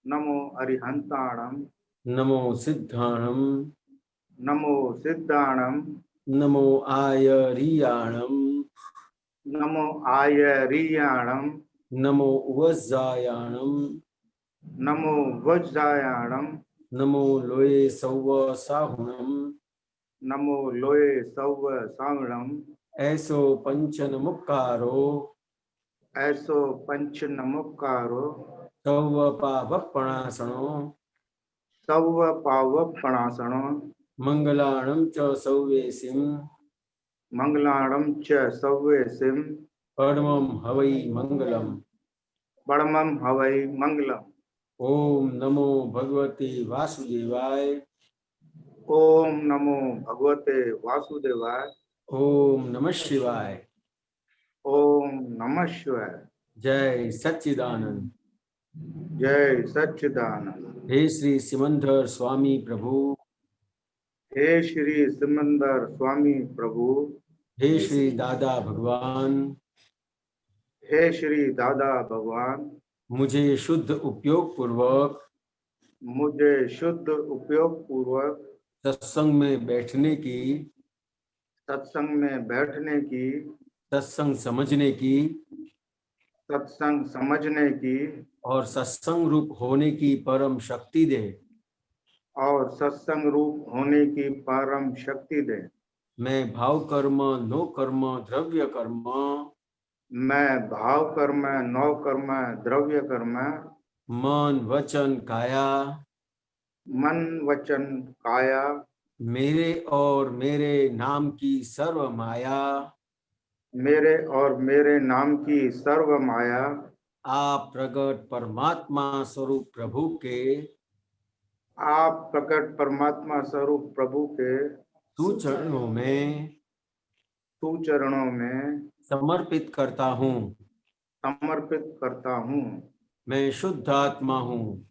नमो अरिहंताणम, नमो सिद्धाणम, नमो सिद्धाणम, नमो आयरियाणम, नमो आयरियाणम, नमो वज्जायाणम, नमो वज्रायाणम, नमो लोये सौव साहुणम, नमो लोये सौव सावणम, ऐसो पंचन मुक्कारो, ऐसो पंच नमोकारो, सौव पावपणासणो, सौव पावपणासणो, मंगलाणं च सौवेसिं, मंगलाणम च सौवे सिम, परमं हवै मंगलम्। परमं हवै मंगलम। ओम नमो भगवते वासुदेवाय, ओम नमो भगवते वासुदेवाय, ओम नमः शिवाय। ओम नमः शिवाय। जय सच्चिदानंद। जय सच्चिदानंद। हे श्री सिमंदर स्वामी प्रभु, हे श्री सिमंदर स्वामी प्रभु, हे श्री दादा भगवान, हे श्री दादा भगवान, मुझे शुद्ध उपयोग पूर्वक मुझे शुद्ध उपयोग पूर्वक सत्संग में बैठने की, सत्संग में बैठने की, सत्संग समझने की सत्संग समझने की और सत्संग रूप होने की परम शक्ति दे। और सत्संग रूप होने की परम शक्ति दे। मैं भाव कर्म, नो कर्म, द्रव्य कर्म, मैं भाव कर्म, नौ कर्म, द्रव्य कर्म, मन वचन काया, मन वचन काया, मेरे और मेरे नाम की सर्व माया, मेरे और मेरे नाम की सर्व माया, आप प्रगट परमात्मा स्वरूप प्रभु के आप प्रकट परमात्मा स्वरूप प्रभु के सुचरणों में सुचरणों में समर्पित करता हूँ। समर्पित करता हूँ। मैं शुद्ध आत्मा हूँ,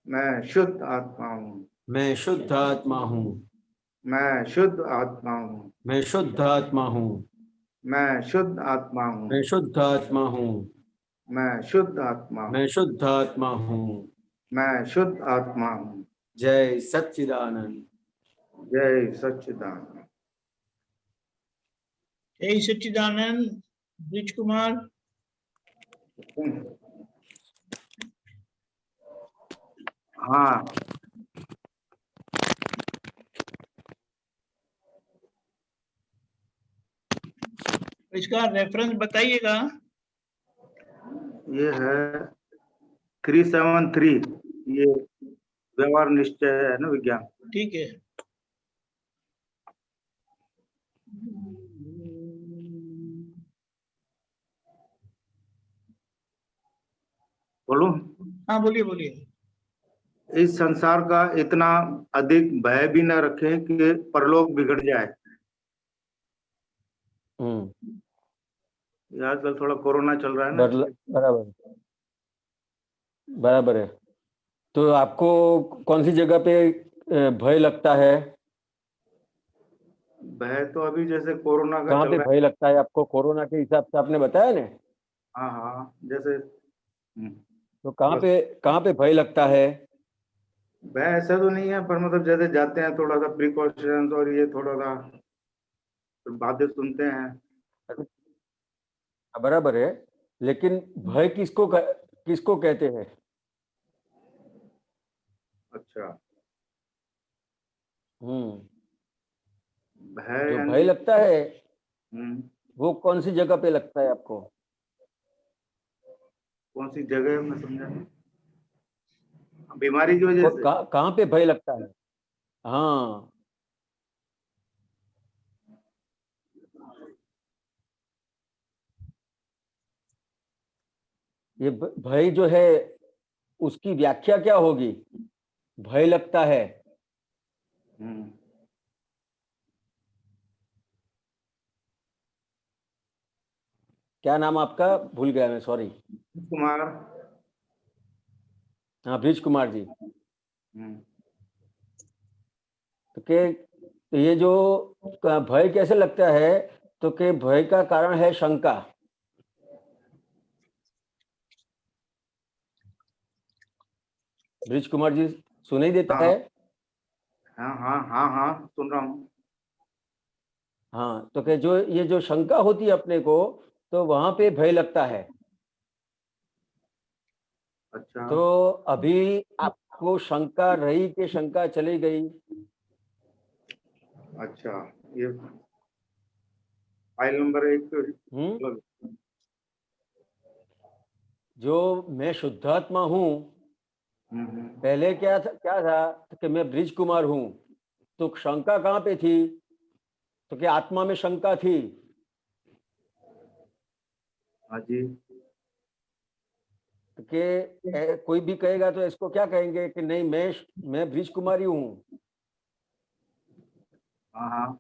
मैं शुद्ध आत्मा हूँ। मैं शुद्ध आत्मा हूँ, मैं शुद्ध आत्मा हूँ। मैं शुद्ध आत्मा हूँ, मैं शुद्ध आत्मा हूँ। मैं शुद्ध आत्मा हूँ, मैं शुद्ध आत्मा हूँ। मैं शुद्ध आत्मा हूँ। मैं शुद्ध आत्मा हूँ। जय सच्चिदानंद। जय सच्चिदानंद। जय सच्चिदानंद। ब्रिज कुमार। हाँ, इसका रेफरेंस बताइएगा। ये है 373। ये व्यवहार निश्चय है ना विज्ञान। ठीक है। बोलूं? हाँ बोलिए बोलिए। इस संसार का इतना अधिक भय भी न रखें कि परलोक बिगड़ जाए। आजकल थोड़ा कोरोना चल रहा है ना। बराबर बराबर है। तो आपको कौन सी जगह पे भय लगता है? भय तो अभी जैसे कोरोना का कहाँ चल पे रहा है। भय लगता है आपको? कोरोना के हिसाब से आपने बताया ना। हाँ हाँ, जैसे तो कहाँ बस पे भय लगता है? भय ऐसा तो नहीं है, पर मतलब जैसे जाते हैं थोड़ा सा प्रिकॉशन, और ये थोड़ा सा बातें सुनते हैं। बराबर है, लेकिन भय किसको कहते हैं? अच्छा, भय जो भय यानी लगता है हम्म, वो कौन सी जगह पे लगता है आपको? कौन सी जगह में समझा नहीं। बीमारी की वजह से। कहाँ पे भय लगता है? हाँ, ये भय जो है उसकी व्याख्या क्या होगी? भय लगता है, हम्म, क्या नाम आपका? भूल गया मैं, सॉरी। कुमार। हाँ, ब्रिज कुमार जी। हम्म, तो ये जो भय कैसे लगता है? तो के भय का कारण है शंका। ब्रिज कुमार जी सुनाई देता हाँ। है? हाँ हाँ हाँ हाँ, सुन रहा हूँ। हाँ, तो कि जो ये जो शंका होती है अपने को, तो वहां पे भय लगता है। अच्छा। तो अभी आपको शंका रही कि शंका चली गई? अच्छा, ये फाइल नंबर 1 हम्म जो मैं शुद्धात्मा हूँ, पहले क्या था कि मैं ब्रिज कुमार हूँ, तो शंका कहाँ पे थी? तो कि आत्मा में शंका थी। हाँ जी। तो कि कोई भी कहेगा तो इसको क्या कहेंगे कि नहीं, मैं ब्रिज कुमारी हूँ। हाँ हाँ।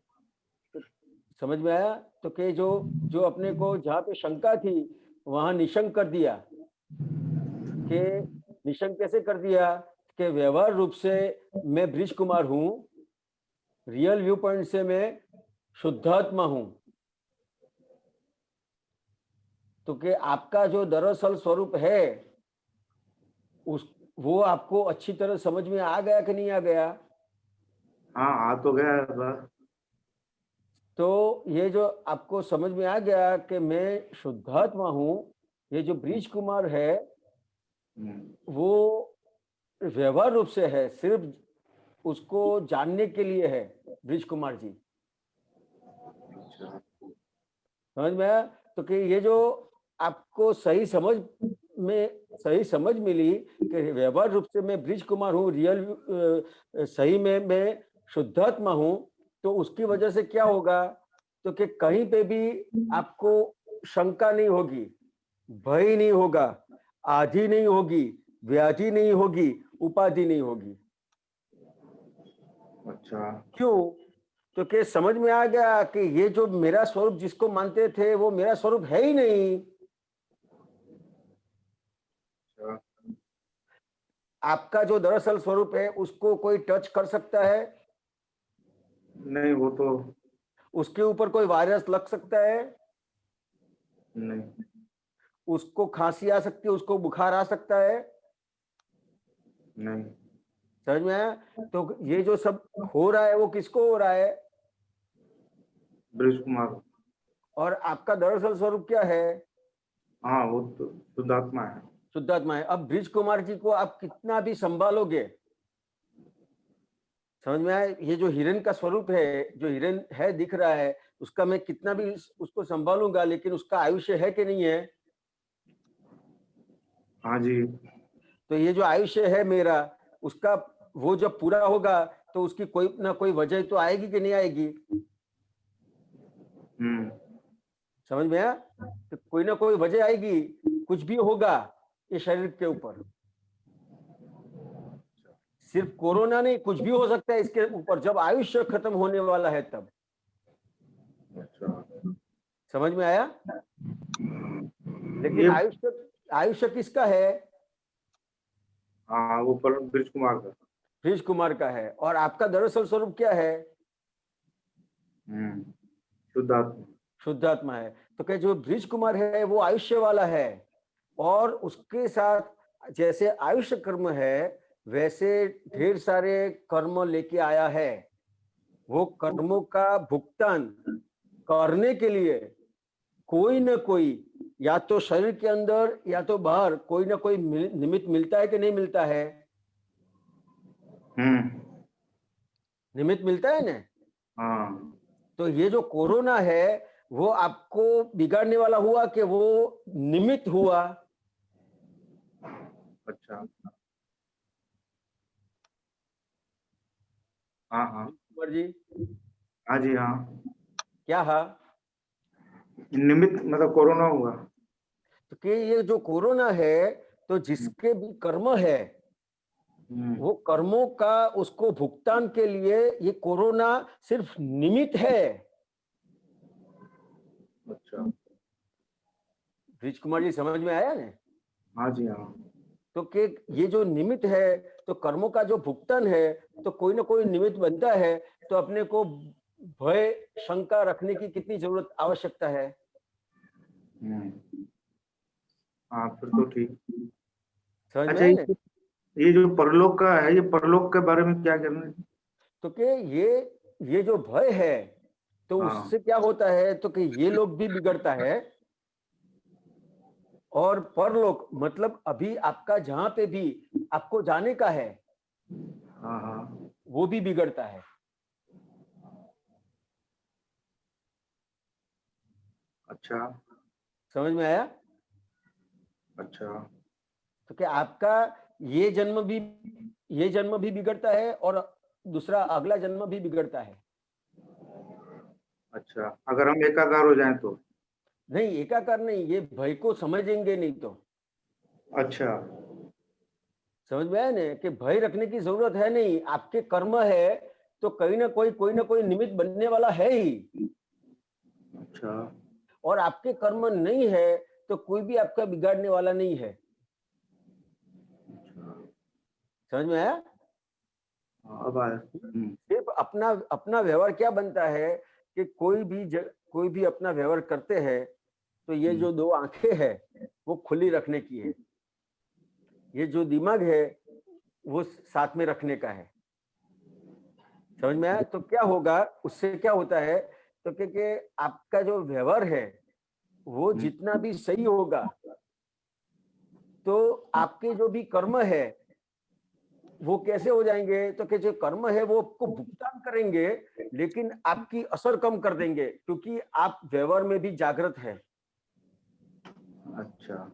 समझ में आया? तो कि जो जो अपने को जहाँ पे शंका थी वहां निशंक कर दिया। कि निशंक कैसे कर दिया? कि व्यवहार रूप से मैं ब्रिज कुमार हूँ, रियल व्यू पॉइंट से मैं शुद्धात्मा हूँ। तो कि आपका जो दरअसल स्वरूप है उस वो आपको अच्छी तरह समझ में आ गया कि नहीं आ गया? हाँ, आ तो गया सर। तो ये जो आपको समझ में आ गया कि मैं शुद्धात्मा हूँ, ये जो ब्रिज कुमार है वो व्यवहार रूप से है, सिर्फ उसको जानने के लिए है ब्रिज कुमार जी। अच्छा। समझ में आया? तो कि ये जो आपको सही समझ मिली कि व्यवहार रूप से मैं ब्रिज कुमार हूँ, सही में मैं शुद्धात्मा हूँ, तो उसकी वजह से क्या होगा? तो कि कहीं पे भी आपको शंका नहीं होगी, भय नहीं होगा, आधि नहीं होगी, व्याधि नहीं होगी, उपाधि नहीं होगी। अच्छा। क्यों? तो कि समझ में आ गया कि ये जो मेरा स्वरूप जिसको मानते थे वो मेरा स्वरूप है ही नहीं। अच्छा। आपका जो दरअसल स्वरूप है उसको कोई टच कर सकता है? नहीं, वो तो उसके ऊपर कोई वायरस लग सकता है? नहीं। उसको खांसी आ सकती है, उसको बुखार आ सकता है? नहीं। समझ में आया? तो ये जो सब हो रहा है वो किसको हो रहा है? ब्रिज कुमार। और आपका दरअसल स्वरूप क्या है? हाँ, वो तो शुद्धात्मा है। शुद्धात्मा है। अब ब्रिज कुमार जी को आप कितना भी संभालोगे, समझ में आया? ये जो हिरण का स्वरूप है, जो हिरण है दिख रहा है, उसका मैं कितना भी उसको संभालूंगा, लेकिन उसका आयुष्य है कि नहीं है? हाँ जी। तो ये जो आयुष्य है मेरा, उसका वो जब पूरा होगा तो उसकी कोई ना कोई वजह तो आएगी कि नहीं आएगी? समझ में आया? तो कोई ना कोई वजह आएगी, कुछ भी होगा ये शरीर के ऊपर। सिर्फ कोरोना नहीं, कुछ भी हो सकता है इसके ऊपर, जब आयुष्य खत्म होने वाला है तब। अच्छा। समझ में आया? लेकिन ये आयुष्य आयुष्य किसका है? हाँ, वो पर ब्रिज कुमार का। ब्रिज कुमार का है। और आपका दरअसल स्वरूप क्या है? शुद्धात्मा। शुद्धात्मा है। तो क्या जो ब्रिज कुमार है वो आयुष्य वाला है, और उसके साथ जैसे आयुष्य कर्म है वैसे ढेर सारे कर्म लेके आया है। वो कर्मों का भुगतान करने के लिए कोई ना कोई, या तो शरीर के अंदर या तो बाहर, कोई ना कोई निमित्त मिलता है कि नहीं मिलता है? निमित्त मिलता है ना? हाँ। तो ये जो कोरोना है वो आपको बिगाड़ने वाला हुआ कि वो निमित्त हुआ? अच्छा। हाँ हाँ। कुमार जी हाँ जी। हाँ, क्या? हाँ, निमित्त मतलब कोरोना हुआ। तो कि ये जो कोरोना है, तो जिसके भी कर्म है वो कर्मों का उसको भुगतान के लिए ये कोरोना सिर्फ निमित्त है। अच्छा। ब्रिज कुमार जी समझ में आया ना? हाँ जी। हाँ। तो कि ये जो निमित्त है, तो कर्मों का जो भुगतान है, तो कोई ना कोई निमित्त बनता है। तो अपने को भय शंका रखने की कितनी जरूरत आवश्यकता है? हाँ, फिर तो ठीक। समझ में अच्छा, आया ना? ये जो परलोक का है, ये परलोक के बारे में क्या कहना है? तो कि ये जो भय है, तो हाँ। उससे क्या होता है, तो कि ये लोग भी बिगड़ता है, और परलोक मतलब अभी आपका जहां पे भी आपको जाने का है, हाँ हाँ। वो भी बिगड़ता है। अच्छा समझ में आया? अच्छा। तो कि आपका ये जन्म भी बिगड़ता है, और दूसरा अगला जन्म भी बिगड़ता है। अच्छा, अगर हम एकाकार हो जाएं तो? नहीं, एकाकार नहीं, ये भय को समझेंगे नहीं तो। अच्छा। समझ में आया ना, कि भय रखने की जरूरत है नहीं, आपके कर्म है तो कहीं ना कोई निमित्त बनने वाला है ही, अच्छा। और आपके कर्म नहीं है तो कोई भी आपका बिगाड़ने वाला नहीं है। अच्छा। समझ में आया? हाँ, अब आया। सिर्फ अपना अपना व्यवहार क्या बनता है, कि कोई भी अपना व्यवहार करते हैं, तो ये जो दो आंखें है वो खुली रखने की है, ये जो दिमाग है वो साथ में रखने का है। समझ में आया? तो क्या होगा, उससे क्या होता है, तो कि आपका जो व्यवहार है वो जितना भी सही होगा, तो आपके जो भी कर्म है वो कैसे हो जाएंगे, तो कि जो कर्म है वो आपको भुगतान करेंगे, लेकिन आपकी असर कम कर देंगे, क्योंकि आप व्यवहार में भी जागृत है। अच्छा।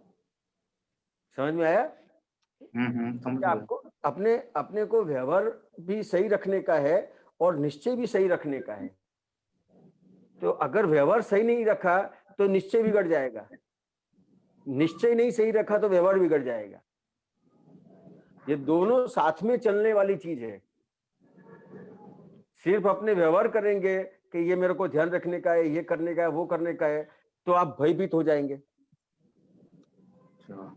समझ में आया? समझ कि गया। आपको अपने अपने को व्यवहार भी सही रखने का है, और निश्चय भी सही रखने का है। तो अगर व्यवहार सही नहीं रखा तो निश्चय बिगड़ जाएगा, निश्चय नहीं सही रखा तो व्यवहार बिगड़ जाएगा। ये दोनों साथ में चलने वाली चीज है। सिर्फ अपने व्यवहार करेंगे कि ये मेरे को ध्यान रखने का है, ये करने का है, वो करने का है, तो आप भयभीत हो जाएंगे। अच्छा।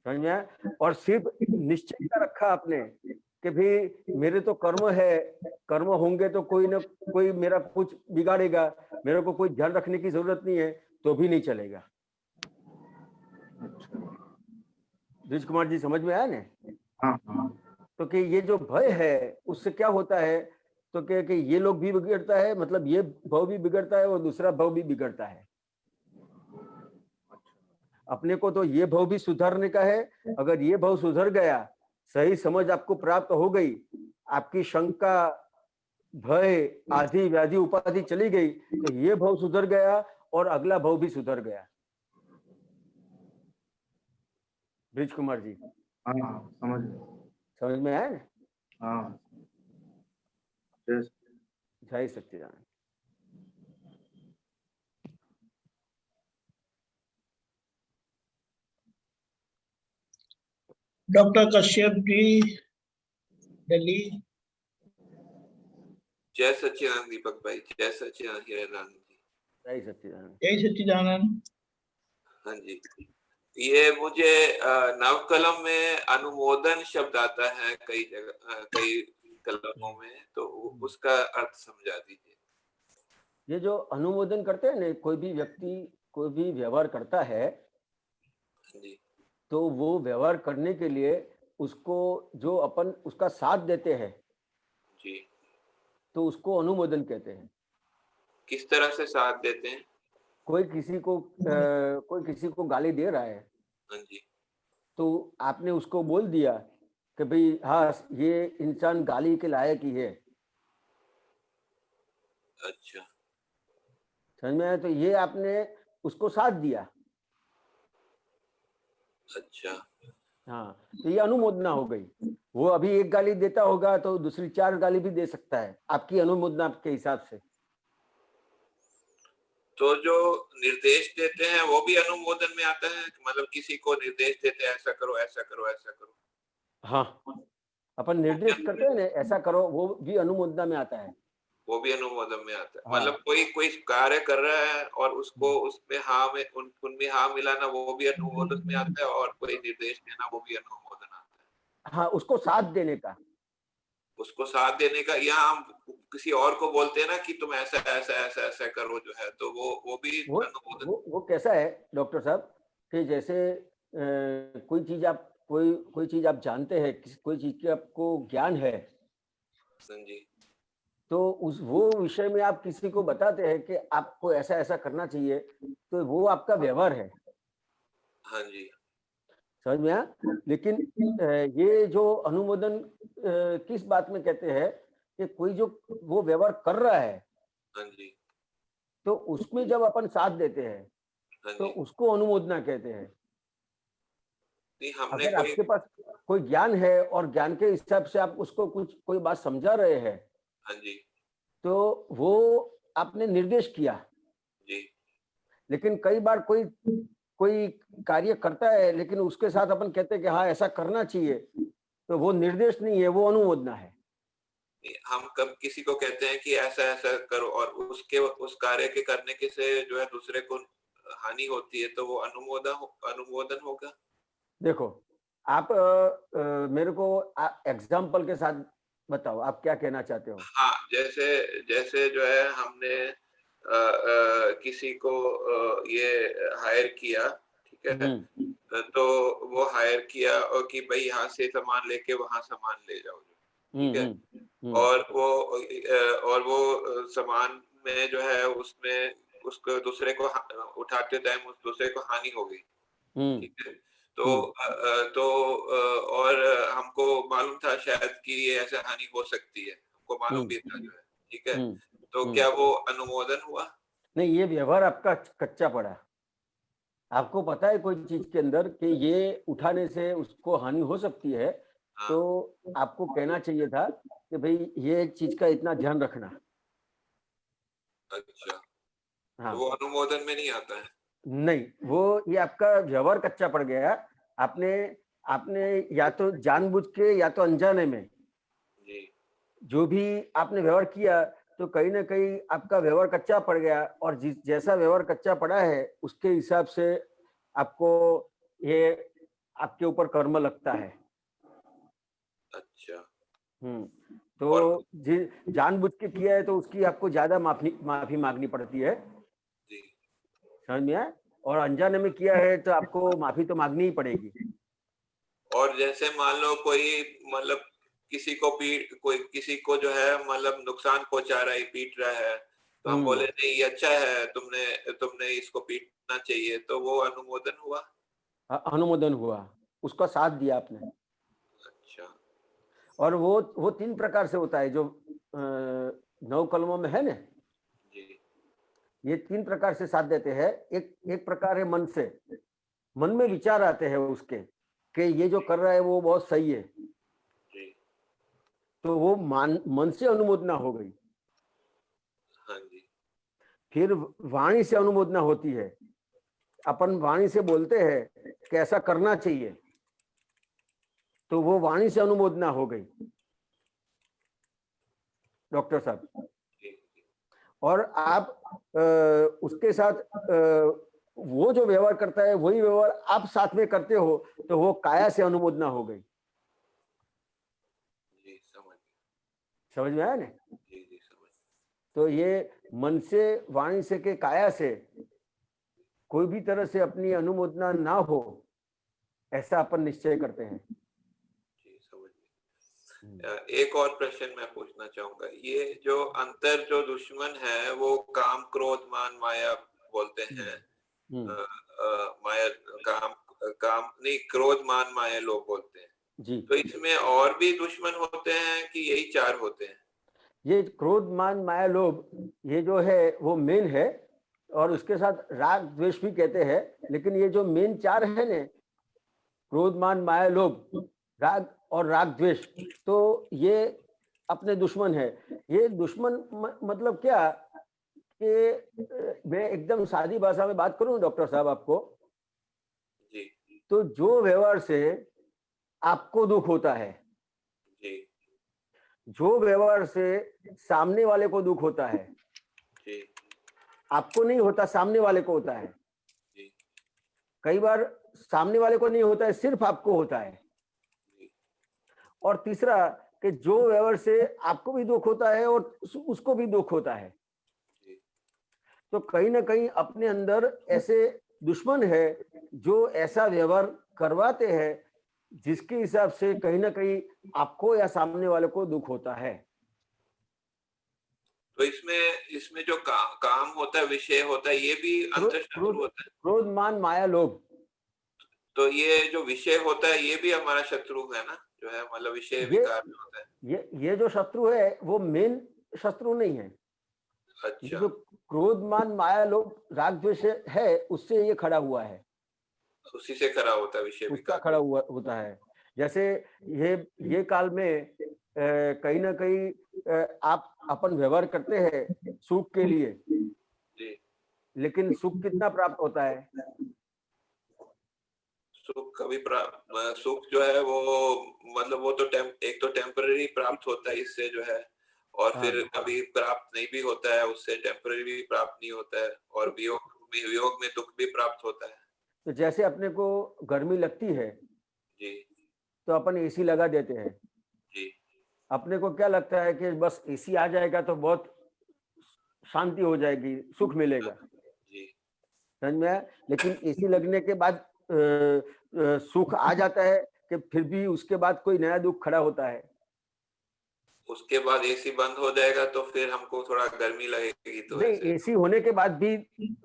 समझ में आया? और सिर्फ निश्चय का रखा आपने कि भाई मेरे तो कर्म है, कर्म होंगे तो कोई ना कोई मेरा कुछ बिगाड़ेगा, मेरे को कोई ध्यान रखने की जरूरत नहीं है, तो भी नहीं चलेगा। अच्छा। ब्रिज कुमार जी, समझ में आया ना? हाँ हाँ। तो कि ये जो भय है उससे क्या होता है, तो कि ये लोग भी बिगड़ता है, मतलब ये भाव भी बिगड़ता है और दूसरा भाव भी बिगड़ता है। अपने को तो ये भाव भी सुधारने का है। अगर ये भाव सुधर गया, सही समझ आपको प्राप्त हो गई, आपकी शंका, भय, आदि व्याधि उपाधि चली गई, तो ये भाव सुधर गया और अगला भाव भी सुधर गया। ब्रिज कुमार जी, हाँ हाँ, समझ गया। समझ में आया ना? हाँ। जय जय सच्चिदानंद। डॉक्टर कश्यप जी, दिल्ली। जय सच्चिदानंद दीपक भाई, जय सच्चिदानंद हिरेनानंद जी। जय सच्चिदानंद। जय सच्चिदानंद। हाँ जी, ये मुझे नवकलम में अनुमोदन शब्द आता है कई जगह, कई कलमों में, तो उसका अर्थ समझा दीजिए। ये जो अनुमोदन करते हैं ना, कोई भी व्यक्ति कोई भी व्यवहार करता है, जी तो वो व्यवहार करने के लिए उसको जो अपन उसका साथ देते हैं, जी। तो उसको अनुमोदन कहते हैं। किस तरह से साथ देते हैं? कोई किसी को गाली दे रहा है, हाँ जी। तो आपने उसको बोल दिया कि भाई हाँ, ये इंसान गाली के लायक ही है। अच्छा समझ में आया? तो ये आपने उसको साथ दिया। अच्छा। हाँ, तो ये अनुमोदना हो गई। वो अभी एक गाली देता होगा तो दूसरी 4 गाली भी दे सकता है, आपकी अनुमोदना के हिसाब से। तो जो निर्देश देते हैं वो भी अनुमोदन में आता है, मतलब किसी को निर्देश देते हैं ऐसा करो ऐसा करो ऐसा करो। हाँ, अपन निर्देश करते हैं ना, ऐसा करो, वो भी अनुमोदना में आता है। वो भी अनुमोदन में आता है। हाँ। मतलब कोई कार्य कर रहा है और उसको उसमें हाँ में उनमें हाँ मिलाना, वो भी अनुमोदन में आता है, और कोई निर्देश देना वो भी अनुमोदन आता है। हाँ, उसको साथ देने का। उसको साथ देने का, या हम किसी और को बोलते हैं ना कि तुम ऐसा ऐसा ऐसा ऐसा करो जो है, तो वो भी वो अनुमोदन। वो कैसा है डॉक्टर साहब, कि जैसे कोई चीज आप कोई कोई चीज आप जानते हैं, कोई चीज की आपको ज्ञान है, हाँ जी। तो उस वो विषय में आप किसी को बताते हैं कि आपको ऐसा ऐसा करना चाहिए, तो वो आपका व्यवहार है। हाँ जी। समझ में आया? लेकिन ये जो अनुमोदन किस बात में कहते हैं कि कोई जो वो व्यवहार कर रहा है, हाँ जी। तो उसमें जब अपन साथ देते हैं, हाँ तो जी। उसको अनुमोदना कहते हैं। नहीं, हमने अगर कोई आपके पास कोई ज्ञान है और ज्ञान के हिसाब से आप उसको कुछ कोई बात समझा रहे हैं, हाँ जी। तो वो आपने निर्देश किया। जी। लेकिन कई बार कोई कोई कार्य करता है, लेकिन उसके साथ अपन कहते हैं कि हाँ ऐसा करना चाहिए, तो वो निर्देश नहीं है, वो अनुमोदना है। हम कब किसी को कहते हैं कि ऐसा ऐसा करो और उसके उस कार्य के करने के से जो है दूसरे को हानि होती है, तो वो अनुमोदन होगा। देखो, आप मेरे को एग्जाम्पल के साथ बताओ, आप क्या कहना चाहते हो? हाँ, जैसे जैसे जो है हमने किसी को ये हायर किया, ठीक है। हम्म तो वो हायर किया और कि भाई यहाँ से सामान लेके वहां सामान ले जाओ, ठीक है। हम्म और वो सामान में जो है उसमें उसको दूसरे को उठाते टाइम उस दूसरे को हानि हो गई, हम्म ठीक है। तो हम्म और हमको मालूम था शायद कि ये ऐसे हानि हो सकती है, हमको मालूम हम्म भी था जो है, ठीक है। हम्म तो हम्म। क्या वो अनुमोदन हुआ? नहीं, ये व्यवहार आपका कच्चा पड़ा। आपको पता है कोई चीज के अंदर कि ये उठाने से उसको हानि हो सकती है, हाँ। तो आपको कहना चाहिए था कि भाई ये चीज का इतना ध्यान रखना। अच्छा, तो हाँ, वो अनुमोदन में नहीं आता है। नहीं, वो ये आपका व्यवहार कच्चा पड़ गया। आपने आपने या तो जानबूझ के या तो अनजाने में जी। जो भी आपने व्यवहार किया, तो कहीं ना कहीं आपका व्यवहार कच्चा पड़ गया, और जिस जैसा व्यवहार कच्चा पड़ा है उसके हिसाब से आपको ये आपके ऊपर कर्म लगता है। अच्छा। हम्म। और तो जानबूझ के किया है तो उसकी आपको ज्यादा माफी मांगनी पड़ती है। जी। समझ में आया? और अनजाने में किया है तो आपको माफी तो मांगनी ही पड़ेगी। और जैसे मान लो कोई मतलब कोई किसी को जो है मतलब नुकसान पहुंचा रहा है, पीट रहा है, तो हम बोले नहीं ये अच्छा है, तुमने तुमने इसको पीटना चाहिए, तो वो अनुमोदन हुआ। अनुमोदन हुआ, उसका साथ दिया आपने। अच्छा। और वो 3 प्रकार से होता है जो 9 कलमों में है ना। जी। ये 3 प्रकार से साथ देते हैं। एक एक प्रकार है मन से, मन में विचार आते हैं उसके कि ये जो कर रहा है वो बहुत सही है, जी। तो वो मन से अनुमोदना हो गई। हाँ जी। फिर वाणी से अनुमोदना होती है, अपन वाणी से बोलते हैं कि ऐसा करना चाहिए, तो वो वाणी से अनुमोदना हो गई, डॉक्टर साहब। जी। जी। और आप उसके साथ वो जो व्यवहार करता है वही व्यवहार आप साथ में करते हो, तो वो काया से अनुमोदना हो गई। जी, समझ गया। समझ में आया ना? जी। जी, समझ। तो ये मन से, वाणी से के काया से कोई भी तरह से अपनी अनुमोदना ना हो, ऐसा अपन निश्चय करते हैं। जी, समझ गया। एक और प्रश्न मैं पूछना चाहूंगा, ये जो अंतर जो दुश्मन है वो काम क्रोध मान माया बोलते हैं। हम्म, माया काम काम नहीं, क्रोध मान माया लोग बोलते हैं। जी। तो इसमें और भी दुश्मन होते हैं कि यही 4 होते हैं? ये क्रोध मान माया लोभ, ये जो है वो मेन है, और उसके साथ राग द्वेष भी कहते हैं। लेकिन ये जो मेन 4 है ने, क्रोध मान माया लोभ, राग और राग द्वेष, तो ये अपने दुश्मन है। ये दुश्मन मतलब क्या कि मैं एकदम सादी भाषा में बात करूं डॉक्टर साहब आपको, जी। तो जो व्यवहार से आपको दुख होता है, जी। जो व्यवहार से सामने वाले को दुख होता है, जी। आपको नहीं होता, सामने वाले को होता है। जी। कई बार सामने वाले को नहीं होता है, सिर्फ आपको होता है। जी। और तीसरा कि जो व्यवहार से आपको भी दुख होता है और उसको भी दुख होता है, जी। तो कहीं ना कहीं अपने अंदर ऐसे दुश्मन है जो ऐसा व्यवहार करवाते हैं जिसके हिसाब से कहीं ना कहीं आपको या सामने वाले को दुख होता है। तो इसमें इसमें जो काम होता है, विषय होता है, ये भी अंतःशत्रु होता है। क्रोध, मान, माया, लोभ, तो ये जो विषय होता है ये भी हमारा शत्रु है ना, जो है मतलब विषय विकार जो होता है। ये जो शत्रु है वो मेन शत्रु नहीं है। ये अच्छा, जो क्रोध, मान, माया, लोभ, राग, द्वेष है, उससे ये खड़ा हुआ है, उसी से खड़ा होता है विषय उसका विकार। खड़ा हुआ होता है। जैसे ये काल में कहीं ना कहीं आप अपन व्यवहार करते हैं सुख के लिए, जी, लेकिन सुख कितना प्राप्त होता है? सुख कभी सुख जो है वो मतलब वो तो एक तो टेम्पररी प्राप्त होता है इससे जो है, और हाँ, फिर कभी प्राप्त नहीं भी होता है, उससे टेम्पररी भी प्राप्त नहीं होता है, और वियोग में दुख भी प्राप्त होता है। तो जैसे अपने को गर्मी लगती है जी तो अपन एसी लगा देते हैं। जी अपने को क्या लगता है कि बस एसी आ जाएगा तो बहुत शांति हो जाएगी, सुख मिलेगा, जी। समझ में आया? लेकिन एसी लगने के बाद सुख आ जाता है कि फिर भी उसके बाद कोई नया दुख खड़ा होता है। उसके बाद एसी बंद हो जाएगा तो फिर हमको थोड़ा गर्मी लगेगी, तो नहीं, ऐसे। एसी होने के बाद भी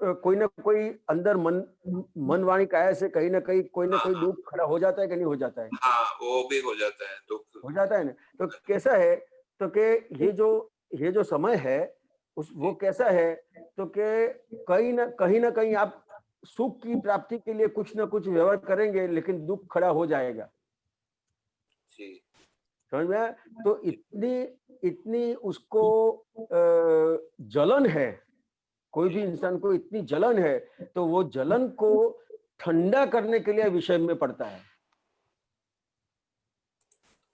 कोई ना कोई अंदर मन वाणी काया से कहीं ना कहीं कोई ना हाँ कोई हाँ दुख खड़ा हो जाता है कि नहीं हो जाता है? हाँ, वो भी हो जाता है दुख। हो जाता है ना। तो कैसा है, तो कि ये जो समय है उस वो कैसा है, तो कि कहीं ना कहीं आप सुख की प्राप्ति के लिए कुछ ना कुछ व्यवहार करेंगे, लेकिन दुख खड़ा हो जाएगा, जी समझ में आया? तो जी इतनी इतनी उसको जलन है, कोई भी जी। इंसान को इतनी जलन है, तो वो जलन को ठंडा करने के लिए विषय में पड़ता है,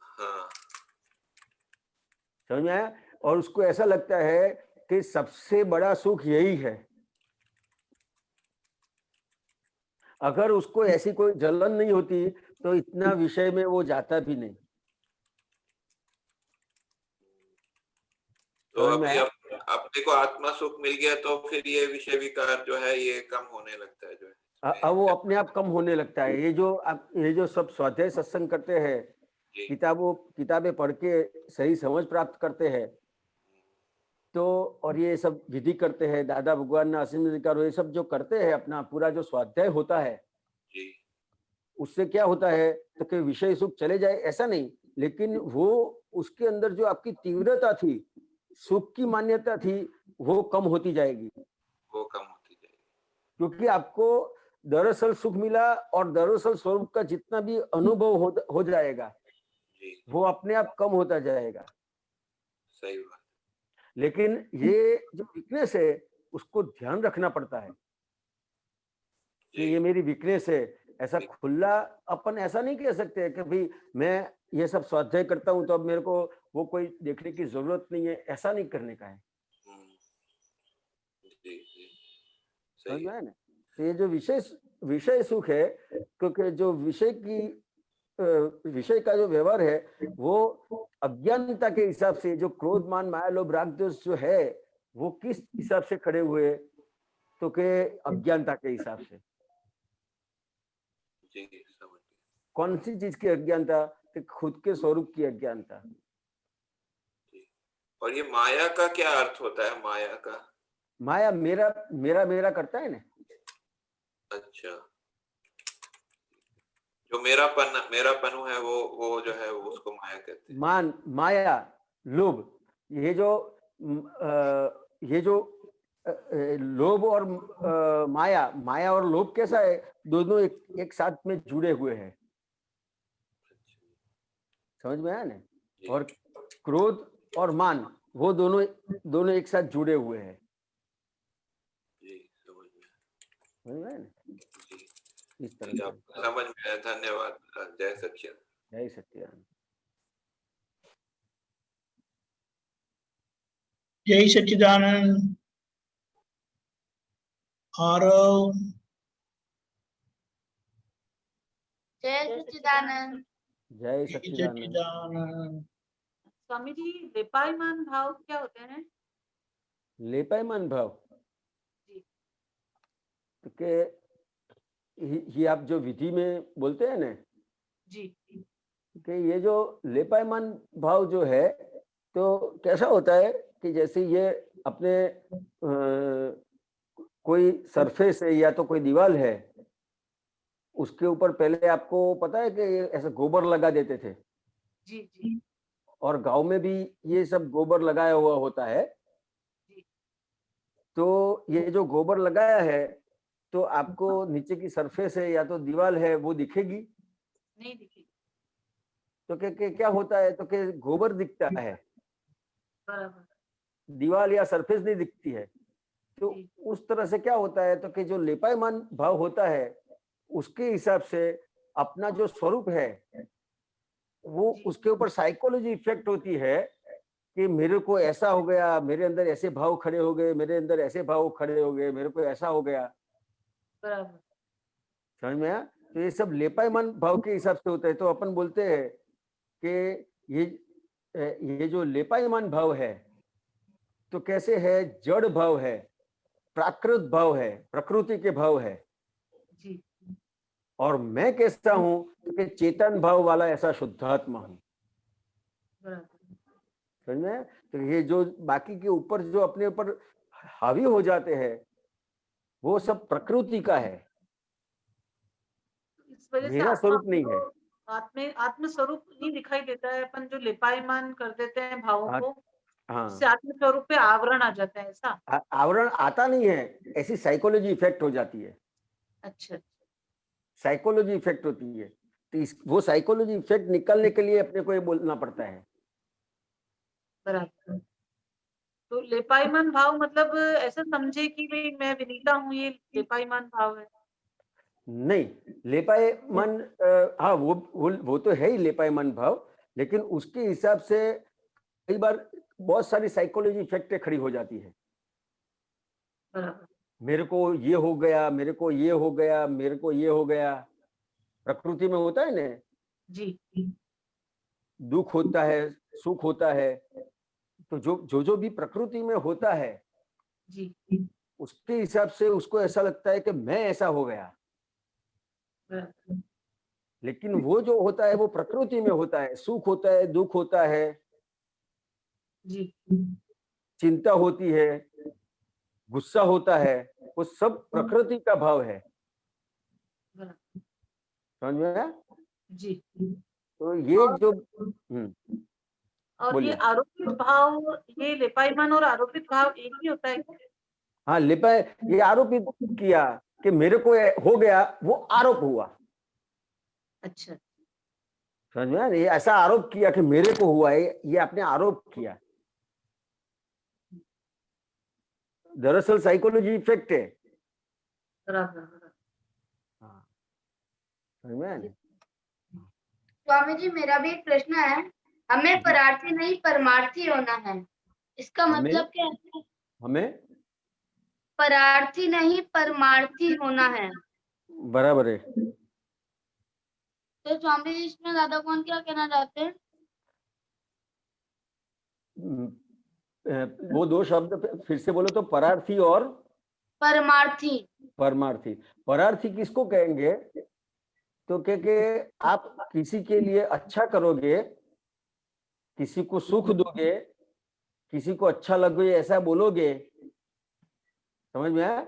हाँ समझ में आया? और उसको ऐसा लगता है कि सबसे बड़ा सुख यही है। अगर उसको ऐसी कोई जलन नहीं होती तो इतना विषय में वो जाता भी नहीं, तो समझ में अभी आया? अपने को आत्मा सुख मिल गया तो फिर ये विषय विकार जो है ये कम होने लगता है, जो अब वो है। अपने आप कम होने लगता है। ये जो सब स्वाध्याय सत्संग करते हैं, जी किताबें पढ़ के सही समझ प्राप्त करते हैं, तो और ये सब विधि करते हैं, दादा भगवान ने असीम अधिकार, ये सब जो करते हैं, अपना पूरा जो स्वाध्याय होता है, जी उससे क्या होता है, तो कि विषय सुख चले जाए ऐसा नहीं, लेकिन वो उसके अंदर जो आपकी तीव्रता थी, सुख की मान्यता थी, वो कम होती जाएगी, वो कम होती जाएगी। क्योंकि आपको दरअसल सुख मिला और दरअसल स्वरूप का जितना भी अनुभव हो जाएगा, जी वो अपने आप कम होता जाएगा। सही बात। लेकिन ये जो वीकनेस है, उसको ध्यान रखना पड़ता है कि जी ये मेरी वीकनेस है। ऐसा खुला अपन ऐसा नहीं कह सकते कि भाई मैं ये सब स्वाध्याय करता हूं तो अब मेरे को वो कोई देखने की जरूरत नहीं है, ऐसा नहीं करने का है, हम्म, जी जी समझ सही में है। आया ना? तो ये जो विषय सुख है, क्योंकि जो विषय का जो व्यवहार है, वो अज्ञानता के हिसाब से, जो क्रोध, मान, माया, लोभ, राग, द्वेष जो है, वो किस हिसाब से खड़े हुए, तो के अज्ञानता के हिसाब से। जी समझ गया। कौन सी चीज की अज्ञानता? कि खुद के स्वरूप की अज्ञानता। जी। और ये माया का क्या अर्थ होता है, माया का? माया मेरा मेरा मेरा करता है ना, अच्छा, जो मेरापन है वो जो है वो उसको माया कहते हैं। मान, माया, लोभ, ये जो ये जो लोभ और माया और लोभ कैसा है, दोनों एक साथ में जुड़े हुए हैं, समझ में आया ना? जी और क्रोध और मान, वो दोनों दोनों एक साथ जुड़े हुए हैं, जी समझ में समझ में आया ना? जी इस तरह जी, से। आपको समझ में आया, धन्यवाद। जय सच्चिदानंद। जय सच्चिदानंद। जय सच्चिदानंद। आरव। जय सच्चिदानंद। जय जय सच्चिदानंद। सच्चिदानंद। स्वामी जी, लेपायमान भाव क्या होते हैं? लेपायमान भाव, जी तो के ये आप जो विधि में बोलते हैं ना, जी कि ये जो लेपायमान भाव जो है, तो कैसा होता है कि जैसे ये अपने कोई सरफेस है या तो कोई दीवार है, उसके ऊपर पहले आपको पता है कि ऐसे गोबर लगा देते थे, जी जी और गांव में भी ये सब गोबर लगाया हुआ होता है। जी तो ये जो गोबर लगाया है, तो आपको नीचे की सरफेस है या तो दीवार है वो दिखेगी। नहीं दिखी। तो क्या होता है, तो कि गोबर दिखता है, बराबर। दीवार या सरफेस नहीं दिखती है। तो जी उस तरह से क्या होता है, तो कि जो लेपायमान भाव होता है, उसके हिसाब से अपना जो स्वरूप है, वो जी उसके ऊपर साइकोलॉजी इफेक्ट होती है कि मेरे को ऐसा हो गया, मेरे अंदर ऐसे भाव खड़े हो गए, मेरे अंदर ऐसे भाव खड़े हो गए, मेरे को ऐसा हो गया। बराबर। समझ में आया? तो ये सब लेपायमान भाव के हिसाब से होता है। तो अपन बोलते हैं कि ये जो लेपायमान भाव है, तो कैसे है, जड़ भाव है, प्राकृत भाव है, प्रकृति के भाव है। जी और मैं कैसा हूं, तो कि चेतन भाव वाला ऐसा शुद्धात्मा हूं। बराबर। समझ में आया? तो ये जो बाकी के ऊपर जो अपने ऊपर हावी हो जाते हैं, वो सब प्रकृति का है, इस वजह से मेरा आत्मा स्वरूप नहीं है। को आत्म स्वरूप नहीं दिखाई देता है। अपन जो लेपायमान कर देते हैं भावों हाँ, को, उससे हाँ, आत्म स्वरूप पे आवरण आ जाता है, ऐसा। आवरण आता नहीं है, ऐसी साइकोलॉजी इफेक्ट हो जाती है। अच्छा। साइकोलॉजी इफेक्ट होती है। तो वो साइकोलॉजी इफेक्ट निकालने के लिए अपने को ये बोलना पड़ता है। बराबर। तो लेपायमान भाव मतलब ऐसा समझे कि भाई मैं विनीता हूँ, ये लेपायमान भाव है। नहीं, लेपायमान हाँ, वो तो है ही लेपायमान भाव, लेकिन उसके हिसाब से कई बार बहुत सारी साइकोलॉजी इफेक्टें खड़ी हो जाती है। बराबर। मेरे को ये हो गया, मेरे को ये हो गया, मेरे को ये हो गया। प्रकृति में होता है ना, जी दुख होता है, सुख होता है। तो जो भी प्रकृति में होता है, जी उसके हिसाब से उसको ऐसा लगता है कि मैं ऐसा हो गया। बराबर। लेकिन वो जो होता है वो प्रकृति में होता है, सुख होता है, दुख होता है, जी चिंता होती है, गुस्सा होता है, वो सब प्रकृति का भाव है। बराबर। समझ में आया? जी तो ये और जो और ये बोलिए। आरोपित भाव, ये लेपायमान और आरोपित भाव एक ही होता है क्या? हाँ, ये आरोपित किया कि मेरे को ये हो गया, वो आरोप हुआ। अच्छा। समझ में आया? ये ऐसा आरोप किया कि मेरे को हुआ है, ये आपने आरोप किया। दरअसल साइकोलॉजी इफेक्ट है। बराबर बराबर। हाँ, समझ में आया ना? स्वामी जी, मेरा भी एक प्रश्न है। हमें जी, परार्थी नहीं परमार्थी होना है, इसका हमें मतलब क्या है? हमें परार्थी नहीं परमार्थी होना है। बराबर है। तो स्वामी जी, इसमें दादा कौन क्या कहना चाहते हैं? हम्म, वो दो शब्द फिर से बोलो तो, परार्थी और परमार्थी। परमार्थी। परार्थी किसको कहेंगे, तो के आप किसी के लिए अच्छा करोगे, किसी को सुख दोगे, किसी को अच्छा लगे ऐसा बोलोगे। समझ में आया?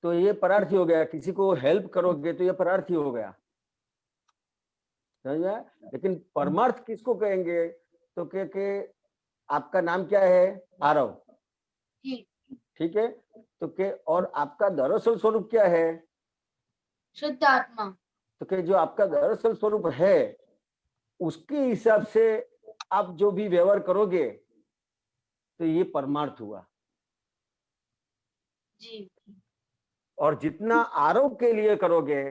तो ये परार्थी हो गया। किसी को हेल्प करोगे तो ये परार्थी हो गया। समझ में आया? लेकिन परमार्थ किसको कहेंगे, तो के आपका नाम क्या है, आरव, जी। ठीक है? तो के और आपका दरअसल स्वरूप क्या है, शुद्ध आत्मा। तो के जो आपका दरअसल स्वरूप है, उसके हिसाब से आप जो भी व्यवहार करोगे, तो ये परमार्थ हुआ। जी और जितना आरोप के लिए करोगे,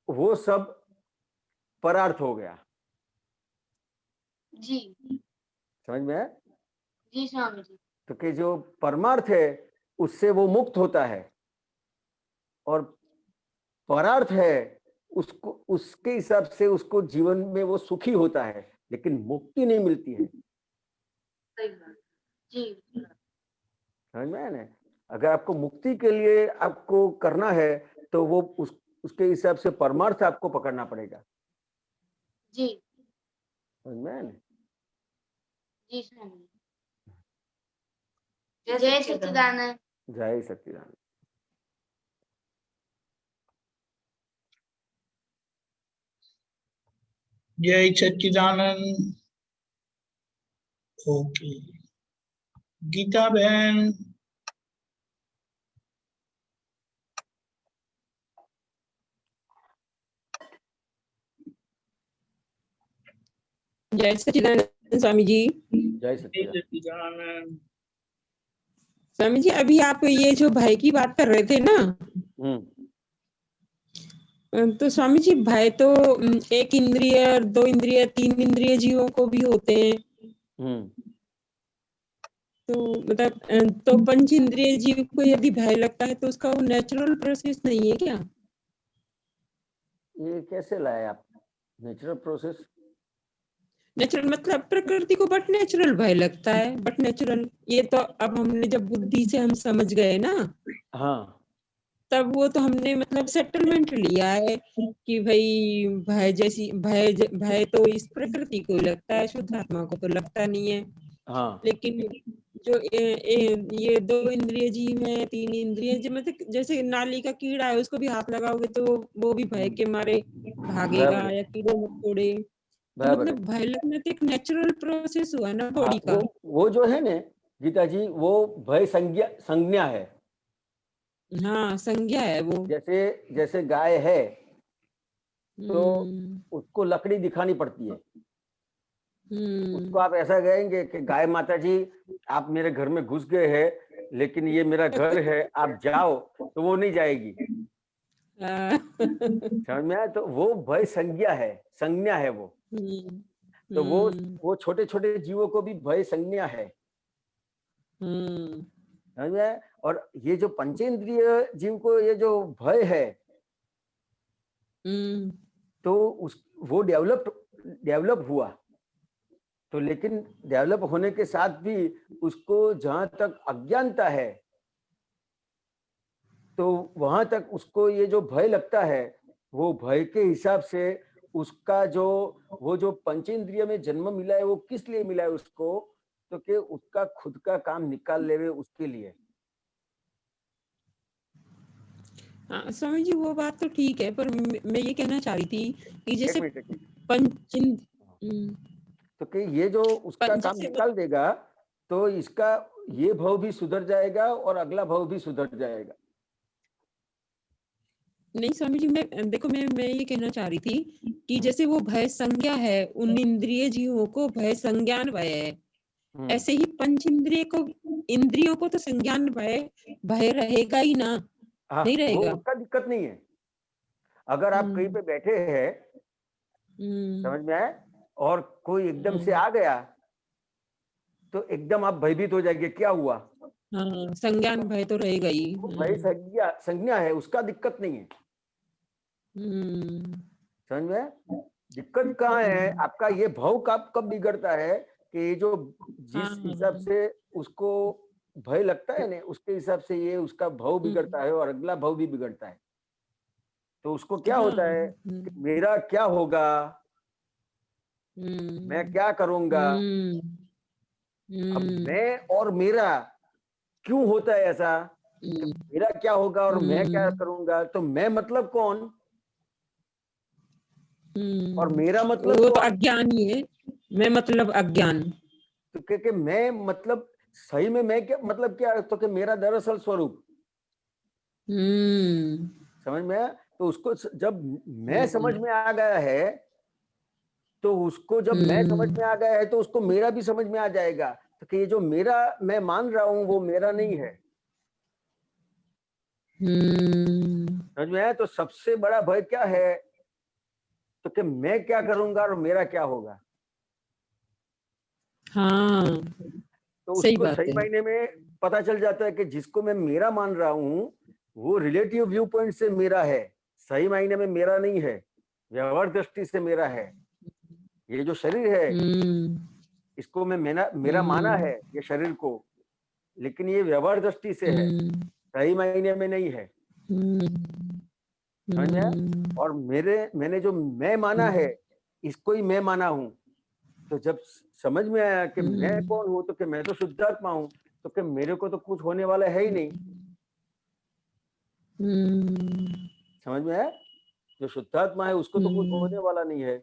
वो सब परार्थ हो गया। जी समझ में है? जी स्वामी जी। तो कि जो परमार्थ है, उससे वो मुक्त होता है, और परार्थ है, उसको उसके हिसाब से उसको जीवन में वो सुखी होता है, लेकिन मुक्ति नहीं मिलती है। सही बात। जी समझ में आया ना? अगर आपको मुक्ति के लिए आपको करना है, तो वो उसके हिसाब से परमार्थ आपको पकड़ना पड़ेगा। जी समझ में आया ना? जी स्वामी जय सच्चिदानंद। जय सच्चिदानंद। जय सच्चिदानंद। ओके, गीता बहन। जय सच्चिदानंद स्वामी जी। जय जय सच्चिदानंद। सच्चिदानंद। स्वामी जी, अभी आप ये जो भय की बात कर रहे थे ना, तो स्वामी जी भय तो एक इंद्रिय, दो इंद्रिय, तीन इंद्रिय जीवों को भी होते हैं। तो मतलब तो पंच इंद्रिय जीव को यदि भय लगता है तो उसका वो नेचुरल प्रोसेस नहीं है क्या? ये कैसे लाए आप नेचुरल प्रोसेस? नेचुरल मतलब प्रकृति को बट नेचुरल भय लगता है, बट नेचुरल। ये तो अब हमने जब बुद्धि से हम समझ गए ना, हाँ, तब वो तो हमने मतलब सेटलमेंट लिया है कि भाई भय तो इस प्रकृति को लगता है, शुद्ध आत्मा को तो लगता नहीं है। हाँ, लेकिन जो ये दो इंद्रिय जीव है, तीन इंद्रिय जीव, मतलब जैसे नाली का कीड़ा है, उसको भी हाथ लगाओगे तो वो भी भय के मारे भागेगा, बराबर है, या कीड़े मकोड़े। तो बराबर है। मतलब भय लगना तो एक नेचुरल प्रोसेस हुआ ना हाँ, बॉडी का। वो जो है ना गीता जी, वो भय संज्ञा है। हाँ, संज्ञा है वो। जैसे जैसे गाय है तो हम्म, उसको लकड़ी दिखानी पड़ती है। हम्म, उसको आप ऐसा कहेंगे कि गाय माता जी आप मेरे घर में घुस गए हैं, लेकिन ये मेरा घर है, आप जाओ, तो वो नहीं जाएगी। हाँ, समझ में आया? तो वो भय संज्ञा है वो। हम्म, तो हम्म, वो छोटे छोटे जीवों को भी भय संज्ञा है। हम्म, समझ में आया? और ये जो पंचेंद्रिय जीव को ये जो भय है, हम्म, तो वो डेवलप हुआ। तो लेकिन डेवलप होने के साथ भी उसको जहां तक अज्ञानता है, तो वहां तक उसको ये जो भय लगता है, वो भय के हिसाब से उसका वो जो पंचेंद्रिय में जन्म मिला है, वो किस लिए मिला है उसको? तो कि उसका खुद का काम निकाल लेवे उसके लिए। हाँ स्वामी जी, वो बात तो ठीक है, पर मैं ये कहना चाह रही थी कि एक जैसे मिनट। तो कि ये जो उसका काम जैसे निकाल देगा, तो इसका ये भव भी सुधर जाएगा और अगला भव भी सुधर जाएगा। नहीं स्वामी जी, मैं ये कहना चाह रही थी कि जैसे वो भय संज्ञा है, उन इंद्रिय जीवों को भय संज्ञान भय है, ऐसे ही पंच इंद्रियों को तो संज्ञान भय रहेगा ही ना, हाँ, नहीं वो रहेगा? उसका दिक्कत नहीं है। अगर आप कहीं पे बैठे हैं, समझ में आए, और कोई एकदम से आ गया, तो एकदम आप भयभीत हो जाएंगे, क्या हुआ? हाँ, संज्ञान भय तो रहेगा ही। वो भय संज्ञा है, उसका दिक्कत नहीं है। समझ में आए? दिक्कत कहाँ है आपका? ये भाव कब बिगड़ता है कि ये जो जिस हिसाब से उसको भय लगता है ना, उसके हिसाब से ये उसका भाव बिगड़ता है और अगला भाव भी बिगड़ता है। तो उसको क्या होता है कि मेरा क्या होगा, मैं क्या करूंगा। अब मैं और मेरा क्यों होता है ऐसा? मेरा क्या होगा और मैं क्या करूंगा, तो मैं मतलब कौन और मेरा मतलब वो तो कौन? अज्ञान ही है। मैं मतलब अज्ञान। तो कि मैं मतलब सही में मैं क्या मतलब क्या है? तो कि मेरा दरअसल स्वरूप। समझ में आया? तो उसको जब मैं समझ में आ गया है, तो उसको जब मैं समझ में आ गया है, तो उसको मेरा भी समझ में आ जाएगा। तो कि ये जो मेरा मैं मान रहा हूं, वो मेरा नहीं है। समझ में आया? तो सबसे बड़ा भय क्या है? तो कि मैं क्या करूंगा और मेरा क्या होगा। हाँ, तो सही उसको बात सही है। मायने में पता चल जाता है कि जिसको मैं मेरा मान रहा हूं, वो रिलेटिव व्यू पॉइंट से मेरा है, सही मायने में मेरा नहीं है, व्यवहार दृष्टि से मेरा है। ये जो शरीर है, इसको मैं मेरा माना है ये शरीर को, लेकिन ये व्यवहार दृष्टि से है, सही मायने में नहीं है। समझ में आया? और मैंने जो मैं माना है इसको ही मैं माना हूँ। तो जब समझ में आया कि मैं कौन हूँ, तो कि मैं तो शुद्धात्मा हूँ, तो कि मेरे को तो कुछ होने वाला है ही नहीं। समझ में आया? जो शुद्धात्मा है उसको तो कुछ होने वाला नहीं है,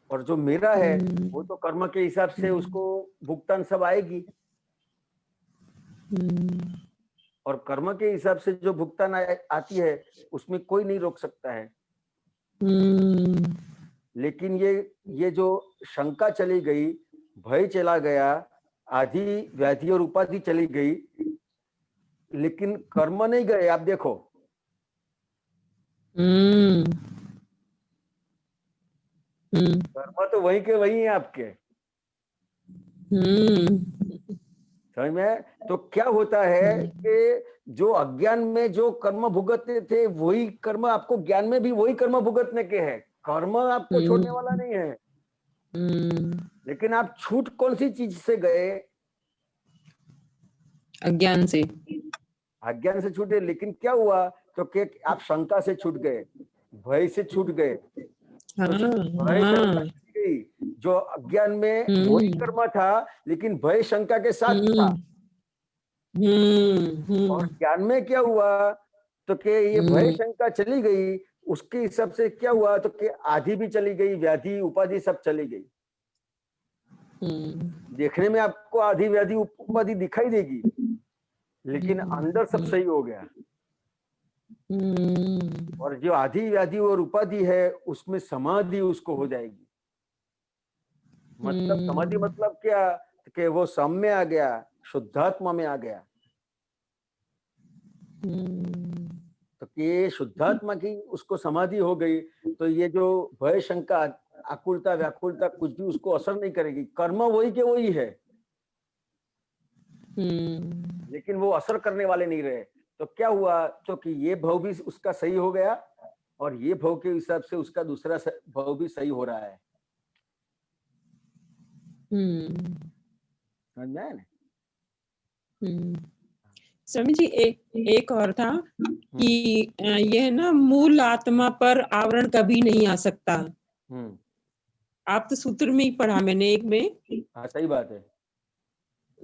और जो मेरा है वो तो कर्म के हिसाब से उसको भुगतान सब आएगी, और कर्म के हिसाब से जो भुगतान आती है उसमें कोई नहीं रोक सकता है। लेकिन ये जो शंका चली गई, भय चला गया, आदि व्याधि और उपाधि चली गई, लेकिन कर्म नहीं गए। आप देखो, कर्म तो वही के वही है आपके। समझ में आया? तो क्या होता है कि जो अज्ञान में जो कर्म भुगतते थे वही कर्म आपको ज्ञान में भी वही कर्म भुगतने के हैं। कर्म आपको छोड़ने वाला नहीं है, लेकिन आप छूट कौन सी चीज से गए? अज्ञान से। अज्ञान से छूटे, लेकिन क्या हुआ? तो कि आप शंका से छूट गए, भय से छूट गए। तो भय शंका छूट गई। जो अज्ञान में वही कर्म था, लेकिन भय शंका के साथ था। और ज्ञान में क्या हुआ? तो कि ये भय शंका चली गई, उसके हिसाब से क्या हुआ? तो कि आदि भी चली गई, व्याधि उपाधि सब चली गई। देखने में आपको आदि व्याधि उपाधि दिखाई देगी, लेकिन अंदर सब सही हो गया। और जो आदि व्याधि और उपाधि है उसमें समाधि उसको हो जाएगी। मतलब समाधि मतलब क्या? कि वो सम में आ गया, शुद्धात्मा में आ गया। तो ये शुद्धात्मा की उसको समाधि हो गई, तो ये जो भय शंका आकुलता व्याकुलता कुछ भी उसको असर नहीं करेगी। कर्म वही के वही है, लेकिन वो असर करने वाले नहीं रहे। तो क्या हुआ? तो कि ये भव भी उसका सही हो गया, और ये भव के हिसाब से उसका दूसरा भव भी सही हो रहा है। समझ में आया ना? स्वामी जी, एक और था कि यह ना मूल आत्मा पर आवरण कभी नहीं आ सकता। आप तो सूत्र में ही पढ़ा मैंने एक में। हाँ, सही बात है।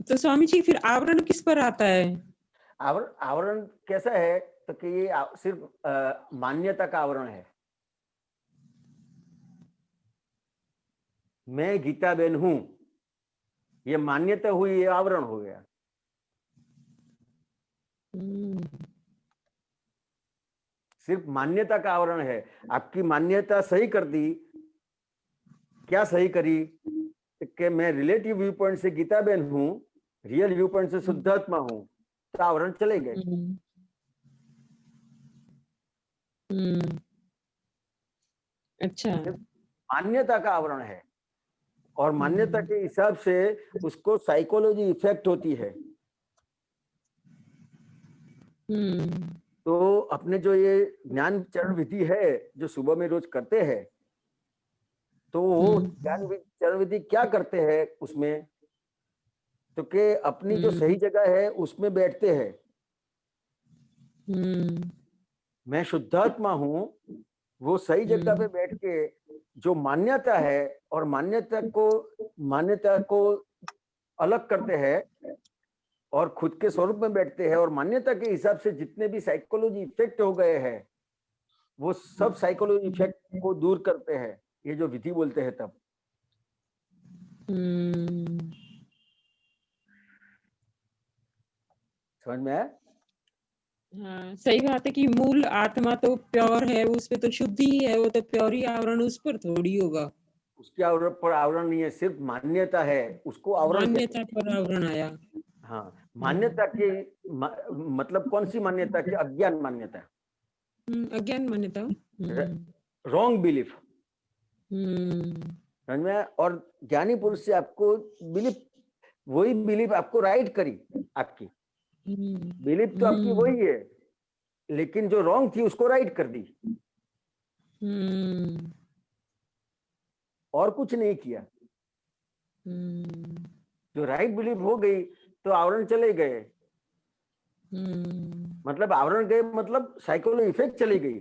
तो स्वामी जी फिर आवरण किस पर आता है? आवरण कैसा है? तो कि ये सिर्फ मान्यता का आवरण है। मैं गीता बेन हूं, ये मान्यता हुई, ये आवरण हो गया। सिर्फ मान्यता का आवरण है। आपकी मान्यता सही कर दी। क्या सही करी? कि मैं रिलेटिव व्यू पॉइंट से गीता बेन हूं, रियल व्यू पॉइंट से शुद्धात्मा हूं, तो आवरण चले गए। अच्छा। मान्यता का आवरण है, और मान्यता के हिसाब से उसको साइकोलॉजी इफेक्ट होती है। तो अपने जो ये ज्ञान चरण विधि है जो सुबह में रोज करते हैं, तो वो ज्ञान चरण विधि क्या करते हैं उसमें? तो कि अपनी जो सही जगह है उसमें बैठते हैं। मैं शुद्धात्मा हूं, वो सही जगह पे बैठ के जो मान्यता है और मान्यता को अलग करते हैं, और खुद के स्वरूप में बैठते हैं, और मान्यता के हिसाब से जितने भी साइकोलॉजी इफेक्ट हो गए हैं वो सब साइकोलॉजी इफेक्ट को दूर करते हैं। ये जो विधि बोलते हैं तब। समझ में आया? हाँ, सही बात है कि मूल आत्मा तो प्योर है, उस पे तो शुद्धि ही है, वो तो प्योर ही आवरण उस पर थोड़ी होगा। उसके आवरण पर आवरण नहीं है, सिर्फ मान्यता है, उसको आवरण कहते मान्यता पर आवरण आया। हैं। हाँ, मान्यता की मतलब कौन सी मान्यता? की अज्ञान मान्यता, अज्ञान मान्यता, रॉन्ग बिलीफ। समझ में आया? और ज्ञानी पुरुष से आपको वही बिलीफ आपको राइट करी। आपकी बिलीफ तो आपकी वही है, लेकिन जो रॉन्ग थी उसको राइट कर दी, और कुछ नहीं किया। जो राइट बिलीफ हो गई तो आवरण चले गए। मतलब आवरण गए मतलब साइकोलॉजी इफेक्ट चली गई।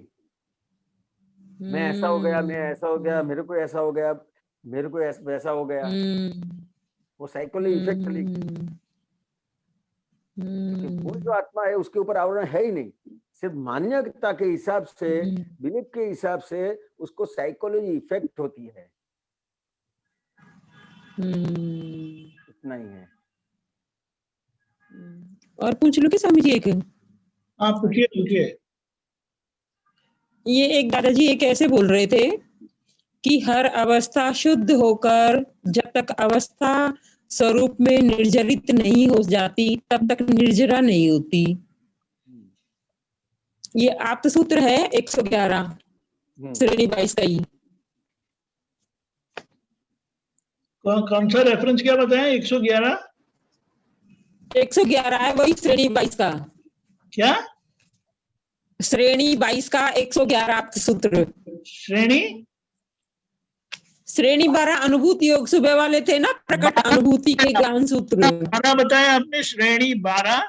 मैं ऐसा हो गया, मैं ऐसा हो गया, मेरे को ऐसा हो गया, मेरे को वैसा हो गया। वो साइकोलॉजी इफेक्ट चली गई। क्योंकि मूल जो आत्मा है उसके ऊपर आवरण है ही नहीं, सिर्फ मान्यता के हिसाब से, बिलीफ के हिसाब से उसको साइकोलॉजी इफेक्ट होती है, इतना ही है। और पूछ लो कि स्वामी जी एक, हाँ पूछिए पूछिए। ये एक दादाजी एक ऐसे बोल रहे थे कि हर अवस्था शुद्ध होकर जब तक अवस्था स्वरूप में निर्जरित नहीं हो जाती तब तक निर्जरा नहीं होती। ये आप्त सूत्र है 111 श्रेणी 22 का ही। कौन सा रेफरेंस क्या बताएं? 111 111 है, वही श्रेणी 22 का। क्या? श्रेणी 22 का 111 आप्त सूत्र। श्रेणी 12 अनुभूति योग सुबह वाले थे ना, प्रकट अनुभूति के ज्ञान सूत्र। 12 बताया आपने, श्रेणी 12।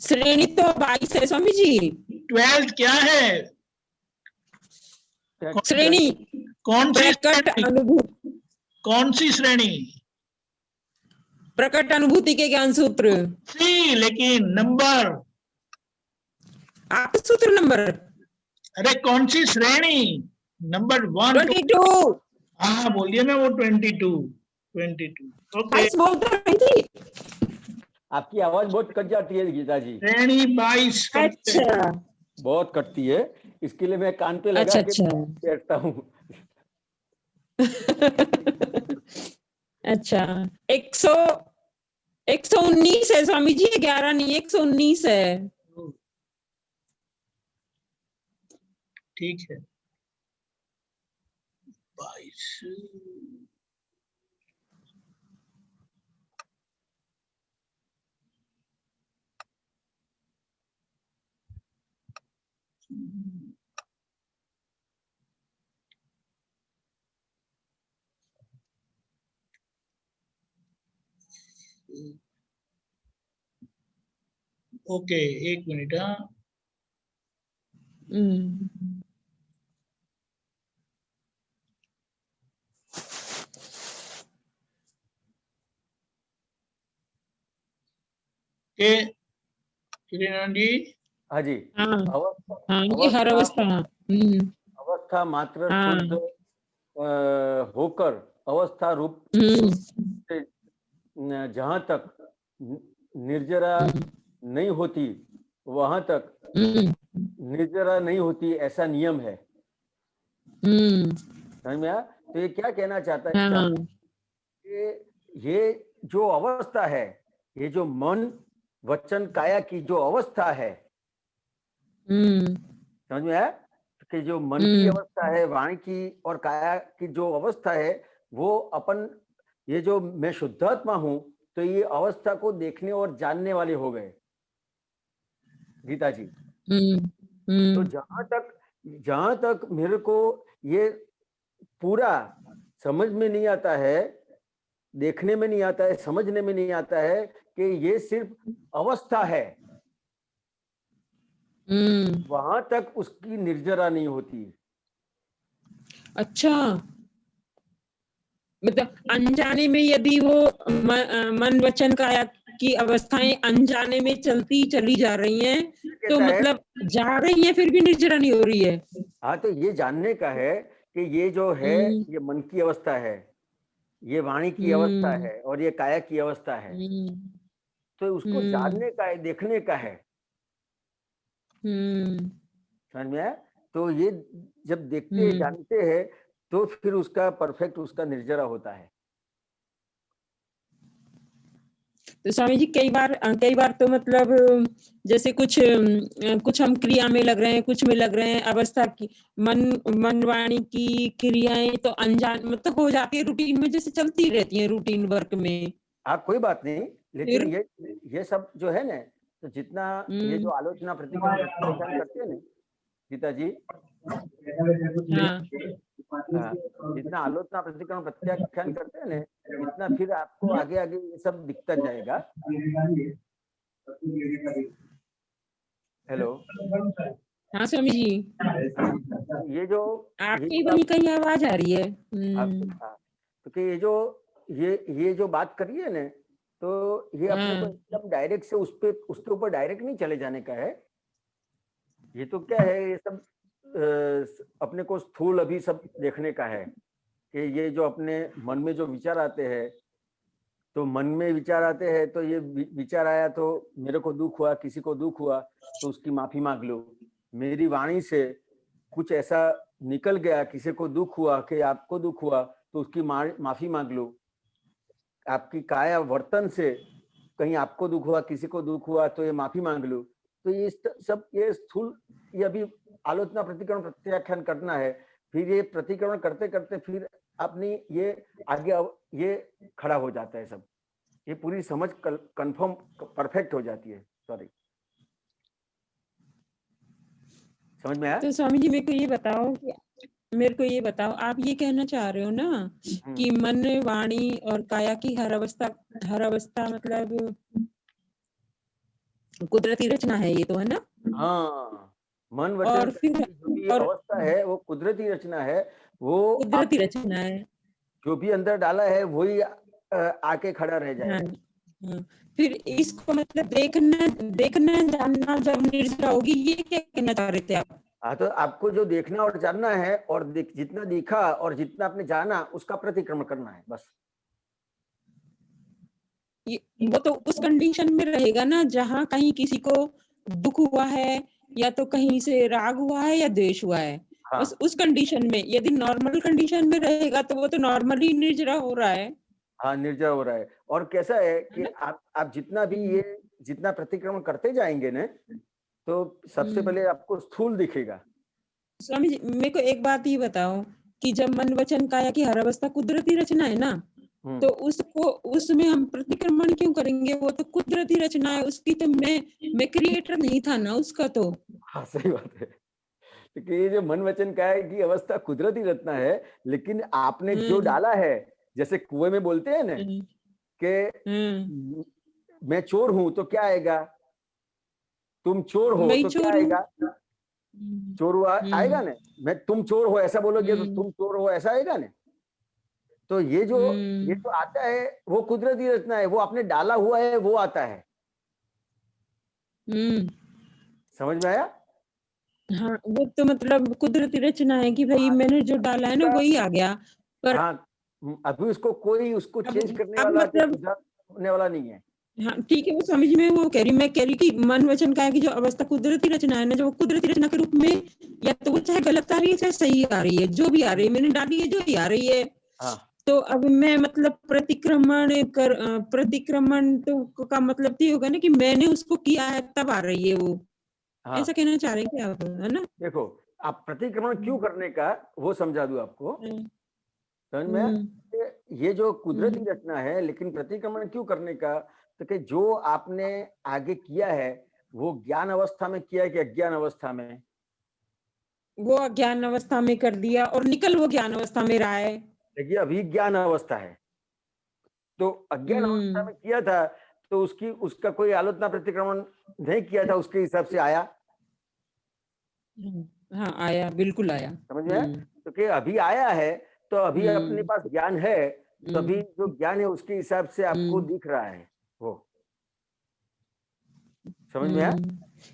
श्रेणी तो 22 है स्वामी जी। 12 क्या है? श्रेणी कौन सी प्रकट अनुभूति, कौन सी श्रेणी? प्रकट अनुभूति के ज्ञान सूत्र। सी, लेकिन नंबर, आप सूत्र नंबर, अरे कौन सी श्रेणी? नंबर 1 22। हाँ बोलिए ना, वो 22। ओके, बोल तो रही थी। आपकी आवाज बहुत कट जाती है गीता जी। श्रेणी 22। अच्छा, बहुत कटती है, इसके लिए मैं कान पे लगा के बैठता हूँ। अच्छा, 119 है स्वामी जी, 11 नहीं 119 है। ठीक है, 22। ओके, एक मिनट। हाँ, किरण जी। हाँ जी। ये हर अवस्था, अवस्था मात्र शुद्ध होकर अवस्था रूप से जहां तक निर्जरा नहीं होती वहां तक निर्जरा नहीं होती, ऐसा नियम है। समझ में आया? तो ये क्या कहना चाहता है कि ये जो अवस्था है, ये जो मन वचन काया की जो अवस्था है, समझ में आया? कि जो मन की अवस्था है, वाणी की और काया की जो अवस्था है, वो अपन ये जो मैं शुद्धात्मा हूं, तो ये अवस्था को देखने और जानने वाले हो गए गीता जी। तो जहां तक मेरे को ये पूरा समझ में नहीं आता है, देखने में नहीं आता है, समझने में नहीं आता है कि ये सिर्फ अवस्था है, वहां तक उसकी निर्जरा नहीं होती। अच्छा, मतलब अनजाने में यदि वो मन वचन काया की अवस्थाएं अनजाने में चलती चली जा रही हैं, तो मतलब जा रही हैं फिर भी निर्जरा नहीं हो रही है। हाँ, तो ये जानने का है कि ये जो है ये मन की अवस्था है, ये वाणी की अवस्था है और ये काया की अवस्था है। तो उसको जानने का है, देखने का है। समझ में आया? तो ये जब देखते जानते हैं तो फिर उसका परफेक्ट उसका निर्जरा होता है। तो स्वामी जी कई बार तो मतलब जैसे कुछ हम क्रिया में लग रहे हैं, कुछ में लग रहे हैं, अवस्था की मन वाणी की क्रियाएं तो अनजान मतलब हो जाती है, रूटीन में जैसे चलती रहती है, रूटीन वर्क में। हाँ, कोई बात नहीं, लेकिन ये सब जो है ना, तो जितना ये जो आलोचना प्रतिक्रमण करते हैं ना गीता जी, जितना आलोचना प्रतिक्रमण प्रत्याख्यान करते हैं ना, इतना फिर आपको आगे आगे ये सब दिखता जाएगा। हेलो, हाँ स्वामी जी, ये जो आपकी बनी कहीं आवाज आ रही है। तो कि ये जो बात करी है ना, तो ये अपने को एकदम डायरेक्ट से उसके ऊपर डायरेक्ट नहीं चले जाने का है। ये तो क्या है, ये सब अपने को स्थूल अभी सब देखने का है कि ये जो अपने मन में जो विचार आते हैं, तो मन में विचार आते हैं, तो ये विचार आया तो मेरे को दुख हुआ, किसी को दुख हुआ तो उसकी माफी मांग लो। मेरी वाणी से कुछ ऐसा निकल गया, किसी को दुख हुआ कि आपको दुख हुआ तो उसकी माफी मांग लो। आपकी काया वर्तन से कहीं आपको दुख हुआ, किसी को दुख हुआ तो ये माफी मांग लो। तो ये सब ये स्थूल, ये अभी आलोचना प्रतिक्रमण प्रत्याख्यान करना है। फिर ये प्रतिक्रमण करते करते फिर अपनी ये आगे ये खड़ा हो जाता है सब, ये पूरी समझ कंफर्म परफेक्ट हो जाती है। सॉरी, समझ में आया? तो स्वामी जी मेरे को ये बताओ, आप ये कहना चाह रहे हो ना कि मन, वाणी और काया की हर अवस्था मतलब कुदरती रचना है, ये तो है ना? हाँ, मन वचन और फिर जो भी अवस्था है वो कुदरती रचना है, वो कुदरती रचना है, जो भी अंदर डाला है वही आके खड़ा रह जाएगा। हाँ। फिर इसको मतलब देखना जानना जब निर्जरा होगी, ये क्या कहना चाह रहे थे आप? हाँ, तो आपको जो देखना और जानना है और जितना देखा और जितना आपने जाना उसका प्रतिक्रमण करना है, बस। वो तो उस कंडीशन में रहेगा ना जहाँ कहीं किसी को दुख हुआ है, या तो कहीं से राग हुआ है या द्वेष हुआ है। हाँ। उस कंडीशन में यदि नॉर्मल कंडीशन में रहेगा तो वो तो नॉर्मली निर्जरा हो रहा है। हाँ, निर्जरा हो रहा है। और कैसा है कि आप जितना भी ये जितना प्रतिक्रमण करते जाएंगे ना, तो सबसे पहले आपको स्थूल दिखेगा। स्वामी जी मेरे को एक बात ही बताओ कि जब मन वचन काया की हर अवस्था कुदरती रचना है ना, तो उसमें हम प्रतिक्रमण क्यों करेंगे? वो तो कुदरती रचना है उसकी, तो मैं क्रिएटर नहीं था ना उसका। तो हाँ, सही बात है कि ये जो मन वचन काया की अवस्था कुदरती रचना है, लेकिन आपने जो डाला है, जैसे कुएं में बोलते हैं ना कि मैं चोर हूं तो क्या आएगा, तुम चोर हो तो क्या आएगा, चोर हुआ आएगा ना। मैं तुम चोर हो ऐसा बोलोगे तो तुम चोर हो ऐसा आएगा ना। तो ये जो आता है वो कुदरती रचना है, वो आपने डाला हुआ है वो आता है। समझ में आया? हाँ, वो तो मतलब कुदरती रचना है कि भाई मैंने जो डाला है ना वही आ गया। पर हाँ, अभी उसको चेंज करने वाला मतलब होने वाला नहीं है। हाँ ठीक है, वो समझ में वो मैं कह रही कि मन वचन काया की जो अवस्था कुदरती रचना है ना, जो कुदरती रचना के रूप में या तो वो चाहे गलत आ रही है चाहे सही आ रही है, जो भी आ रही है मैंने डाली है, जो ही आ रही है। हाँ। तो अब मैं मतलब प्रतिक्रमण तो का मतलब ये होगा ना कि मैंने उसको किया है तब आ रही है वो। हाँ। ऐसा कहना चाह रहे हैं क्या आप, है ना? देखो, आप प्रतिक्रमण क्यों करने का वो समझा दूं आपको, समझ में? ये जो कुदरती रचना है, लेकिन प्रतिक्रमण क्यों करने का, तो कि जो आपने आगे किया है वो ज्ञान अवस्था में किया है कि अज्ञान अवस्था में? वो अज्ञान अवस्था में कर दिया और निकल वो ज्ञान अवस्था में रहा है। देखिए, अभी ज्ञान अवस्था है, तो अज्ञान अवस्था में किया था तो उसका कोई आलोचना प्रतिक्रमण नहीं किया था, उसके हिसाब से आया। हाँ, आया, बिल्कुल आया। समझ में? तो कि अभी आया है तो अभी अपने पास ज्ञान है, तो अभी जो ज्ञान है उसके हिसाब से आपको दिख रहा है वो। समझ में आया?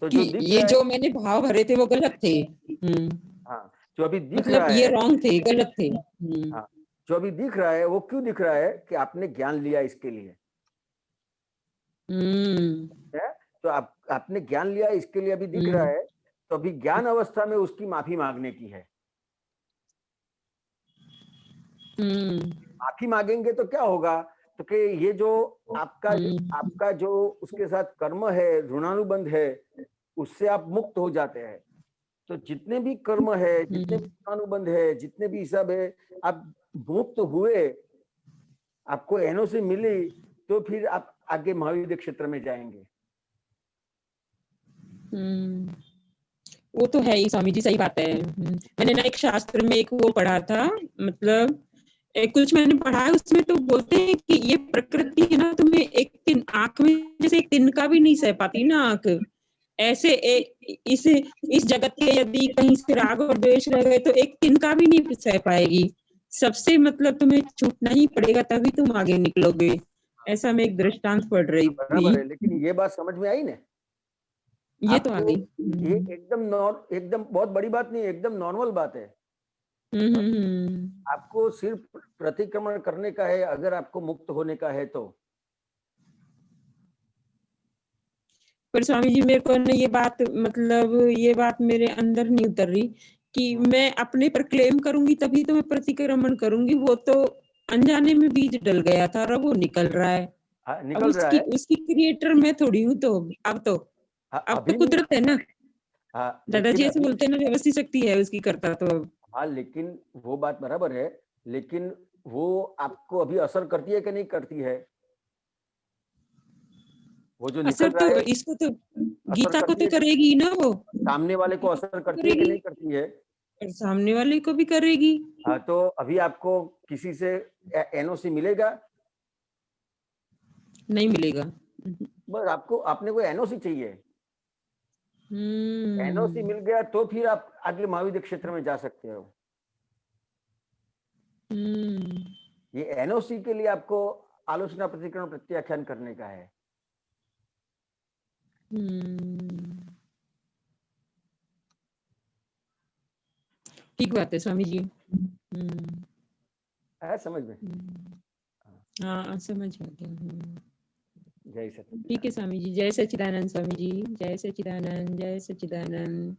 तो जो दिख ये जो मैंने भाव भरे थे वो गलत थे। हाँ, जो अभी दिख मतलब रहा है ये रॉन्ग थे, गलत थे। हाँ, जो अभी दिख रहा है वो क्यों दिख रहा है कि आपने ज्ञान लिया इसके लिए। तो आपने ज्ञान लिया इसके लिए अभी दिख रहा है, तो अभी ज्ञान अवस्था में उसकी माफी मांगने की है। माफी मांगेंगे तो क्या होगा, तो कि ये जो आपका जो उसके साथ कर्म है, ऋणानुबंध है, उससे आप मुक्त हो जाते हैं। तो जितने भी कर्म है, जितने भी ऋणानुबंध है, जितने भी सब है, आप मुक्त हुए, आपको एनओसी मिली, तो फिर आप आगे महाविद्य क्षेत्र में जाएंगे। वो तो है ही स्वामी जी, सही बात है। मैंने ना एक शास्त्र में एक वो पढ़ा था, मतलब कुछ मैंने पढ़ा है उसमें, तो बोलते हैं कि ये प्रकृति है ना, तुम्हें एक आंख में जैसे एक तिनका भी नहीं सह पाती ना आंख, ऐसे इस जगत के यदि कहीं से राग और द्वेष रह गए तो एक तिनका भी नहीं सह पाएगी। सबसे मतलब तुम्हें छूटना ही पड़ेगा, तभी तुम आगे निकलोगे। ऐसा मैं एक दृष्टांत पढ़ रही बराबर है, थी। लेकिन ये बात समझ में आई ना? ये तो आ आपको गई। ये एकदम बहुत बड़ी बात नहीं है, एकदम नॉर्मल बात है। आपको सिर्फ प्रतिक्रमण करने का है, अगर आपको मुक्त होने का है तो। पर स्वामी जी मेरे को ना ये बात मेरे अंदर नहीं उतर रही कि मैं अपने पर क्लेम करूंगी तभी तो मैं प्रतिक्रमण करूंगी। वो तो अनजाने में बीज डल गया था और अब वो निकल रहा है। हाँ, अब निकल रहा है। उसकी क्रिएटर मैं थोड़ी हूँ। तो अब तो हाँ, अब अभी तो नहीं। कुदरत है ना। हाँ, दादाजी लेकिन ऐसे अभी बोलते हैं ना, व्यवस्थित शक्ति है उसकी करता। तो हाँ, लेकिन वो बात बराबर है, लेकिन वो आपको अभी असर करती है कि नहीं करती है? वो जो निकल असर रहा तो है इसको तो असर गीता को करती तो है कि करेगी ना वो। सामने वाले को असर करती है कि करेगी नहीं करती है? और सामने वाले को भी करेगी। हाँ, तो अभी आपको किसी से एनओसी मिलेगा? नहीं मिलेगा। बस आपने को एनओसी चाहिए। एनओसी मिल गया तो फिर आप आगे महाविद्य क्षेत्र में जा सकते हो। ये एनओसी के लिए आपको आलोचना, प्रतिक्रमण, प्रत्याख्यान करने का है। ठीक बात है स्वामी जी। है समझ में? हाँ, समझ आ गया। जय सच्चिदानंद। ठीक है स्वामी जी। जय सच्चिदानंद स्वामी जी। जय सच्चिदानंद। जय सच्चिदानंद।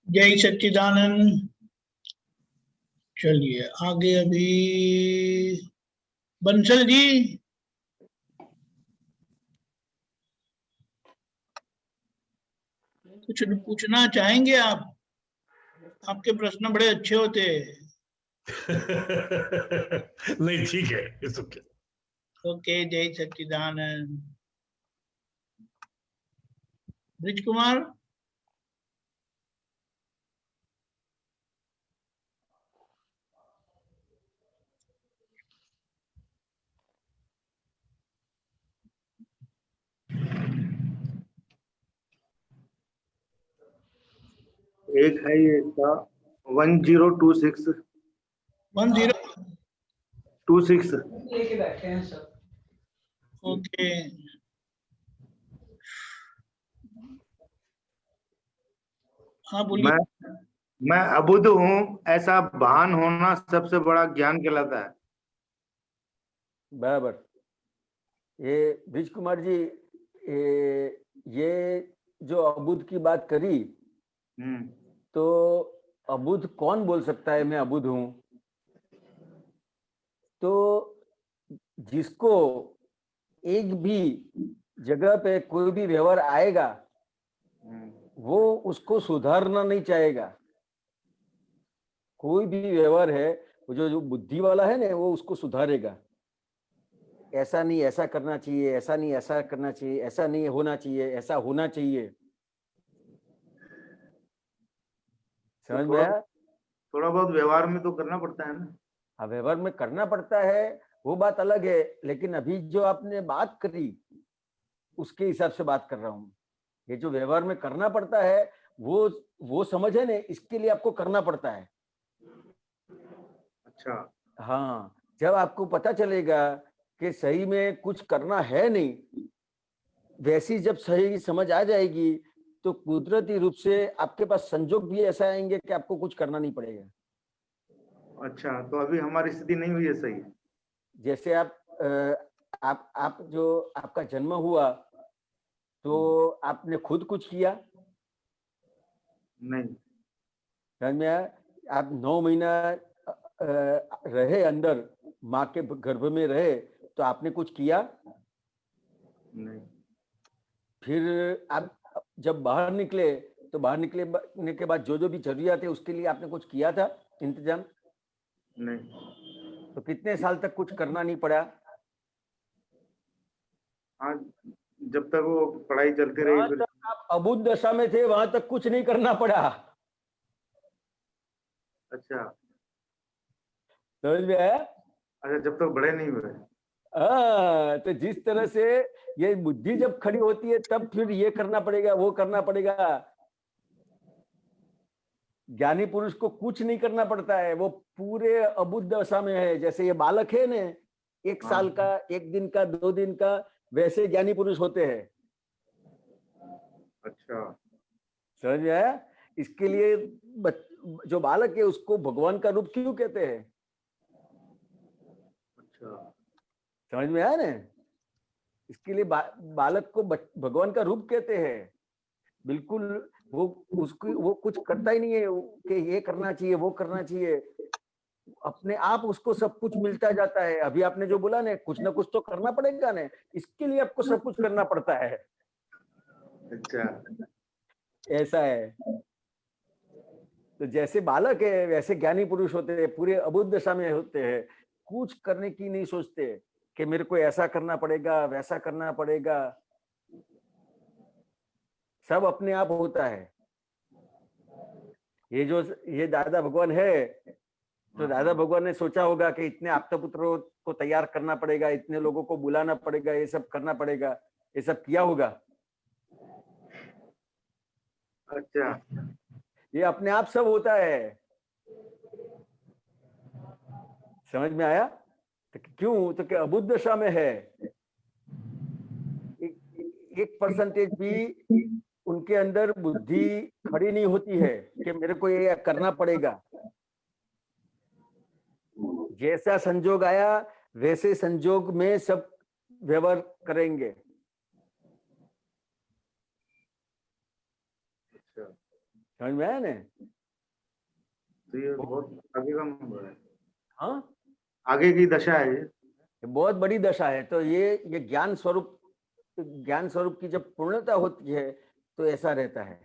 जय सच्चिदानंद। चलिए आगे अभी बंसल जी। कुछ पूछना चाहेंगे आप? आपके प्रश्न बड़े अच्छे होते हैं। नहीं, ठीक है, इट्स ओके। ओके, जय सच्चिदानंद। ब्रिज कुमार। एक है ये इसका 1026 1026। लेके बैठे हैं सब। ओके, हाँ बोलिए। मैं अबुध हूँ, ऐसा भान होना सबसे बड़ा ज्ञान कहलाता है। बराबर। ये ब्रिज कुमार जी, ये जो अबुध की बात करी, तो अबुध कौन बोल सकता है मैं अबुध हूं? तो जिसको एक भी जगह पे कोई भी व्यवहार आएगा वो उसको सुधारना नहीं चाहेगा। कोई भी व्यवहार है, वो जो बुद्धि वाला है ना, वो उसको सुधारेगा। ऐसा नहीं ऐसा करना चाहिए, ऐसा नहीं ऐसा करना चाहिए, ऐसा नहीं होना चाहिए, ऐसा होना चाहिए। समझ में आया? थोड़ा बहुत व्यवहार में तो करना पड़ता है ना। हाँ, व्यवहार में करना पड़ता है, वो बात अलग है। लेकिन अभी जो आपने बात करी उसके हिसाब से बात कर रहा हूँ। ये जो व्यवहार में करना पड़ता है वो समझ है ना, इसके लिए आपको करना पड़ता है। अच्छा। हाँ, जब आपको पता चलेगा कि सही में कुछ करना है नहीं, वैसी जब सही समझ आ जाएगी तो कुदरती रूप से आपके पास संजोग भी ऐसा आएंगे कि आपको कुछ करना नहीं पड़ेगा। अच्छा, तो अभी हमारी स्थिति नहीं हुई है सही। जैसे आप जो आपका जन्म हुआ तो आपने खुद कुछ किया नहीं। समझ में आया? आप 9 महीना रहे अंदर, माँ के गर्भ में रहे, तो आपने कुछ किया नहीं। फिर आप जब बाहर निकले तो बाहर निकलने के बाद जो भी जरूरियात है उसके लिए आपने कुछ किया था इंतजाम? नहीं। तो कितने साल तक कुछ करना नहीं पड़ा? हाँ, जब तक वो पढ़ाई चलती रही। जहाँ तक आप अबुध दशा में थे वहां तक कुछ नहीं करना पड़ा। अच्छा। समझ में आया? अच्छा, जब तक बड़े नहीं हुए। तो जिस तरह से ये बुद्धि जब खड़ी होती है तब फिर ये करना पड़ेगा, वो करना पड़ेगा। ज्ञानी पुरुष को कुछ नहीं करना पड़ता है, वो पूरे अबुद्ध दशा में है। जैसे ये बालक है ने, 1 साल का, 1 दिन का, 2 दिन का, वैसे ज्ञानी पुरुष होते हैं। अच्छा, समझ में आया? इसके लिए जो बालक है उसको भगवान का रूप क्यों कहते हैं? अच्छा, समझ में आया ना? इसके लिए बालक को भगवान का रूप कहते हैं। बिल्कुल वो कुछ करता ही नहीं है कि ये करना चाहिए, वो करना चाहिए। अपने आप उसको सब कुछ मिलता जाता है। अभी आपने जो बोला ना, कुछ ना कुछ तो करना पड़ेगा ना, इसके लिए आपको सब कुछ करना पड़ता है। अच्छा, ऐसा है। तो जैसे बालक है वैसे ज्ञानी पुरुष होते हैं, पूरे अबुद्ध दशा में होते हैं। कुछ करने की नहीं सोचते कि मेरे को ऐसा करना पड़ेगा, वैसा करना पड़ेगा। सब अपने आप होता है। ये दादा भगवान है, तो दादा भगवान ने सोचा होगा कि इतने आप्त पुत्रों को तैयार करना पड़ेगा, इतने लोगों को बुलाना पड़ेगा, ये सब करना पड़ेगा। ये सब किया होगा। अच्छा, ये अपने आप सब होता है। समझ में आया? तो क्यों? तो क्या अबुद्ध दशा में है। 1% भी उनके अंदर बुद्धि खड़ी नहीं होती है कि मेरे को ये करना पड़ेगा। जैसा संजोग आया वैसे संजोग में सब व्यवहार करेंगे। अच्छा, समझ में आया ना? तो ये बहुत आगे का मामला है, हाँ, आगे की दशा है ये। ये बहुत बड़ी दशा है। तो ये ज्ञान स्वरूप की जब पूर्णता होती है तो ऐसा रहता है।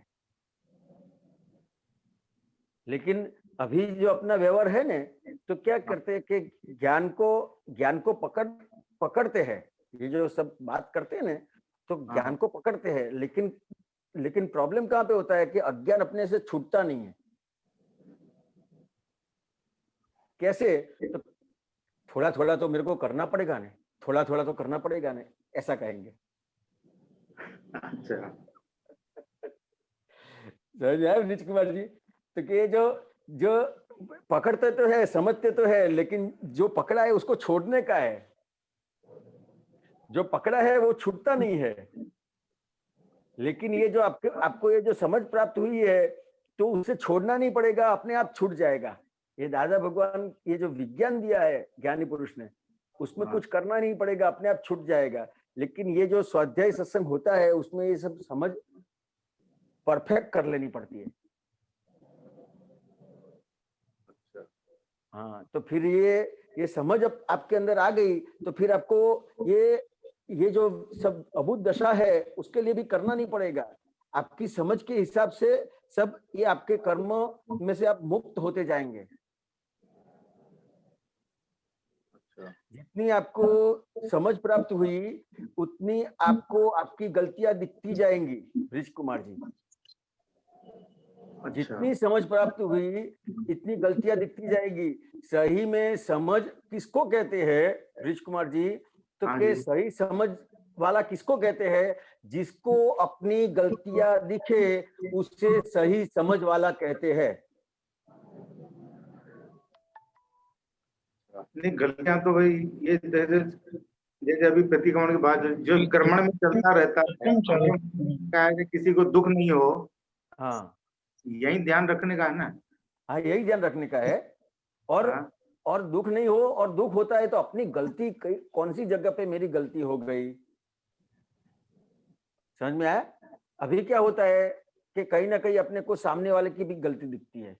लेकिन अभी जो अपना व्यवहार है ना, तो क्या करते हैं कि ज्ञान को पकड़ते हैं। ये जो सब बात करते हैं ना, तो ज्ञान को पकड़ते हैं। लेकिन प्रॉब्लम कहाँ पे होता है कि अज्ञान अपने से छूटता नहीं है। कैसे? तो थोड़ा थोड़ा तो मेरे को करना पड़ेगा ना, थोड़ा थोड़ा तो करना पड़ेगा ना, ऐसा कहेंगे। अच्छा, समझ में आया नीच कुमार जी? तो कि जो पकड़ते तो है, समझते तो है, लेकिन जो पकड़ा है उसको छोड़ने का है। जो पकड़ा है वो छूटता नहीं है। लेकिन ये जो आपको ये जो समझ प्राप्त हुई है, तो उसे छोड़ना नहीं पड़ेगा, अपने आप छूट जाएगा। ये दादा भगवान ये जो विज्ञान दिया है ज्ञानी पुरुष ने, उसमें कुछ करना नहीं पड़ेगा, अपने आप छूट जाएगा। लेकिन ये जो स्वाध्याय सत्संग होता है उसमें ये सब समझ परफेक्ट कर लेनी पड़ती है। हाँ, तो फिर ये समझ आपके अंदर आ गई, तो फिर आपको ये जो सब अबुद्ध दशा है उसके लिए भी करना नहीं पड़ेगा। आपकी समझ के हिसाब से सब ये आपके कर्म में से आप मुक्त होते जाएंगे। जितनी आपको समझ प्राप्त हुई उतनी आपको आपकी गलतियां दिखती जाएंगी ब्रिज कुमार जी। जितनी समझ प्राप्त हुई इतनी गलतियां दिखती जाएगी। सही में समझ किसको कहते हैं ब्रिज कुमार जी? तो के सही समझ वाला किसको कहते हैं? जिसको अपनी गलतियां दिखे उससे सही समझ वाला कहते हैं। अपनी गलतियां तो भाई ये जैसे अभी प्रतिक्रमण के बाद जो कर्मण में चलता रहता है, क्या है कि किसी को दुख नहीं हो। हाँ, यही ध्यान रखने का है ना। हाँ, यही ध्यान रखने का है। और दुख नहीं हो, और दुख होता है तो अपनी गलती कौन सी जगह पे मेरी गलती हो गई। समझ में आया? अभी क्या होता है कि कहीं ना कहीं अपने को सामने वाले की भी गलती दिखती है।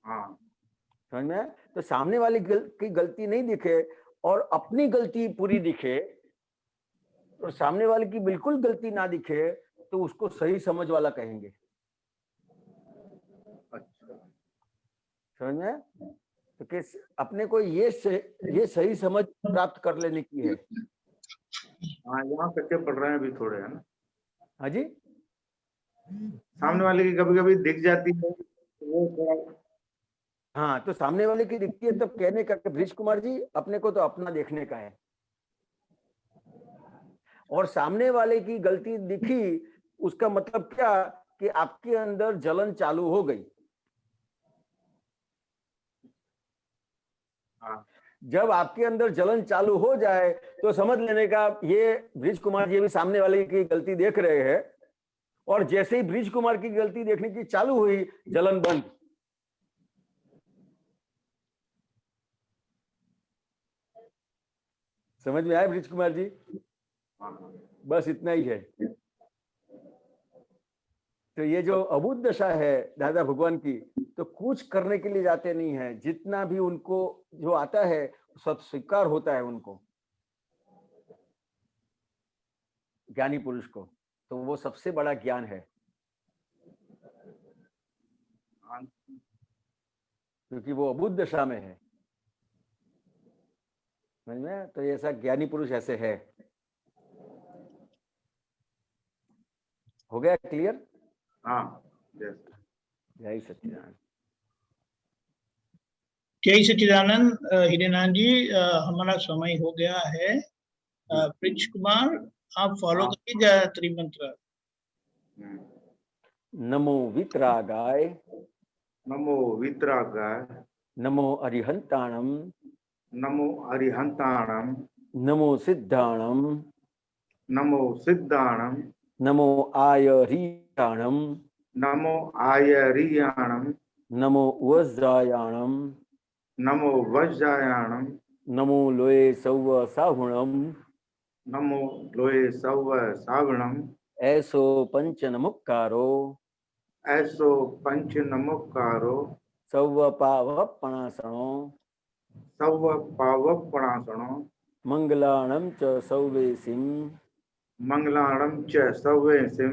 हाँ, समझ में आया? तो सामने वाले की गलती नहीं दिखे और अपनी गलती पूरी दिखे, और सामने वाले की बिल्कुल गलती ना दिखे, तो उसको सही समझ वाला कहेंगे। अच्छा, समझ में? तो कि अपने को ये सही समझ प्राप्त कर लेने की है। हाँ, यहाँ कच्चे पड़ रहे हैं अभी थोड़े, है ना। हाँ जी, सामने वाले की कभी कभी दिख जाती है, वो थोड़ा हाँ, तो सामने वाले की दिखती है, तब कहने का कि बृज कुमार जी अपने को तो अपना देखने का है, और सामने वाले की गलती दिखी, उसका मतलब क्या कि आपके अंदर जलन चालू हो गई। हाँ, जब आपके अंदर जलन चालू हो जाए तो समझ लेने का ये बृज कुमार जी भी सामने वाले की गलती देख रहे हैं, और जैसे ही बृज कुमार की गलती देखने की चालू हुई, जलन बंद। समझ में आया बृज कुमार जी? हाँ, बस इतना ही है। तो ये जो अबूझ दशा है दादा भगवान की, तो कुछ करने के लिए जाते नहीं है, जितना भी उनको जो आता है सब स्वीकार होता है उनको, ज्ञानी पुरुष को, तो वो सबसे बड़ा ज्ञान है, हाँ, क्योंकि वो अबूझ दशा में है। समझ में? तो ऐसा ज्ञानी पुरुष ऐसे है। हो गया क्लियर? हाँ, yes. जय सच्चिदानंद। जय सच्चिदानंद। हिरेनाथ जी, हमारा समय हो गया है। प्रिंस कुमार, आप फॉलो हाँ। करिए गायत्री मंत्र। हम्म। नमो वितरागाय, नमो वितरागाय, नमो अरिहंताणम, नमो अरिहंताणम, नमो सिद्धाणम, नमो सिद्धाणम, नमो आयरीयाणम, नमो आयरियाणम, नमो वज्रायाणम, नमो वज्रायाणम, नमो लोये सौव साहुणम, नमो लोये सौव सावणम, ऐसो पंच नमुक्कारो, ऐसो पंच नमोकारो, सौव पावपणासनो, सौव पावपणासनो, मंगलाणम च सौवेसिम, मंगलाणम च सौवेसिम,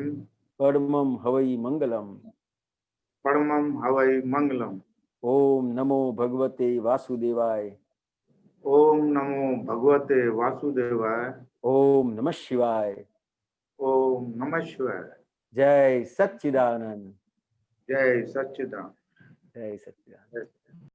परमं हवै मंगलम। परमं हवै मंगलम। ओम नमो भगवते वासुदेवाय, ओम नमो भगवते वासुदेवाय, ओम नमः शिवाय। ओम नमः शिवाय। जय सच्चिदानंद, जय सच्चिदानंद। जय सच्चिदानंद।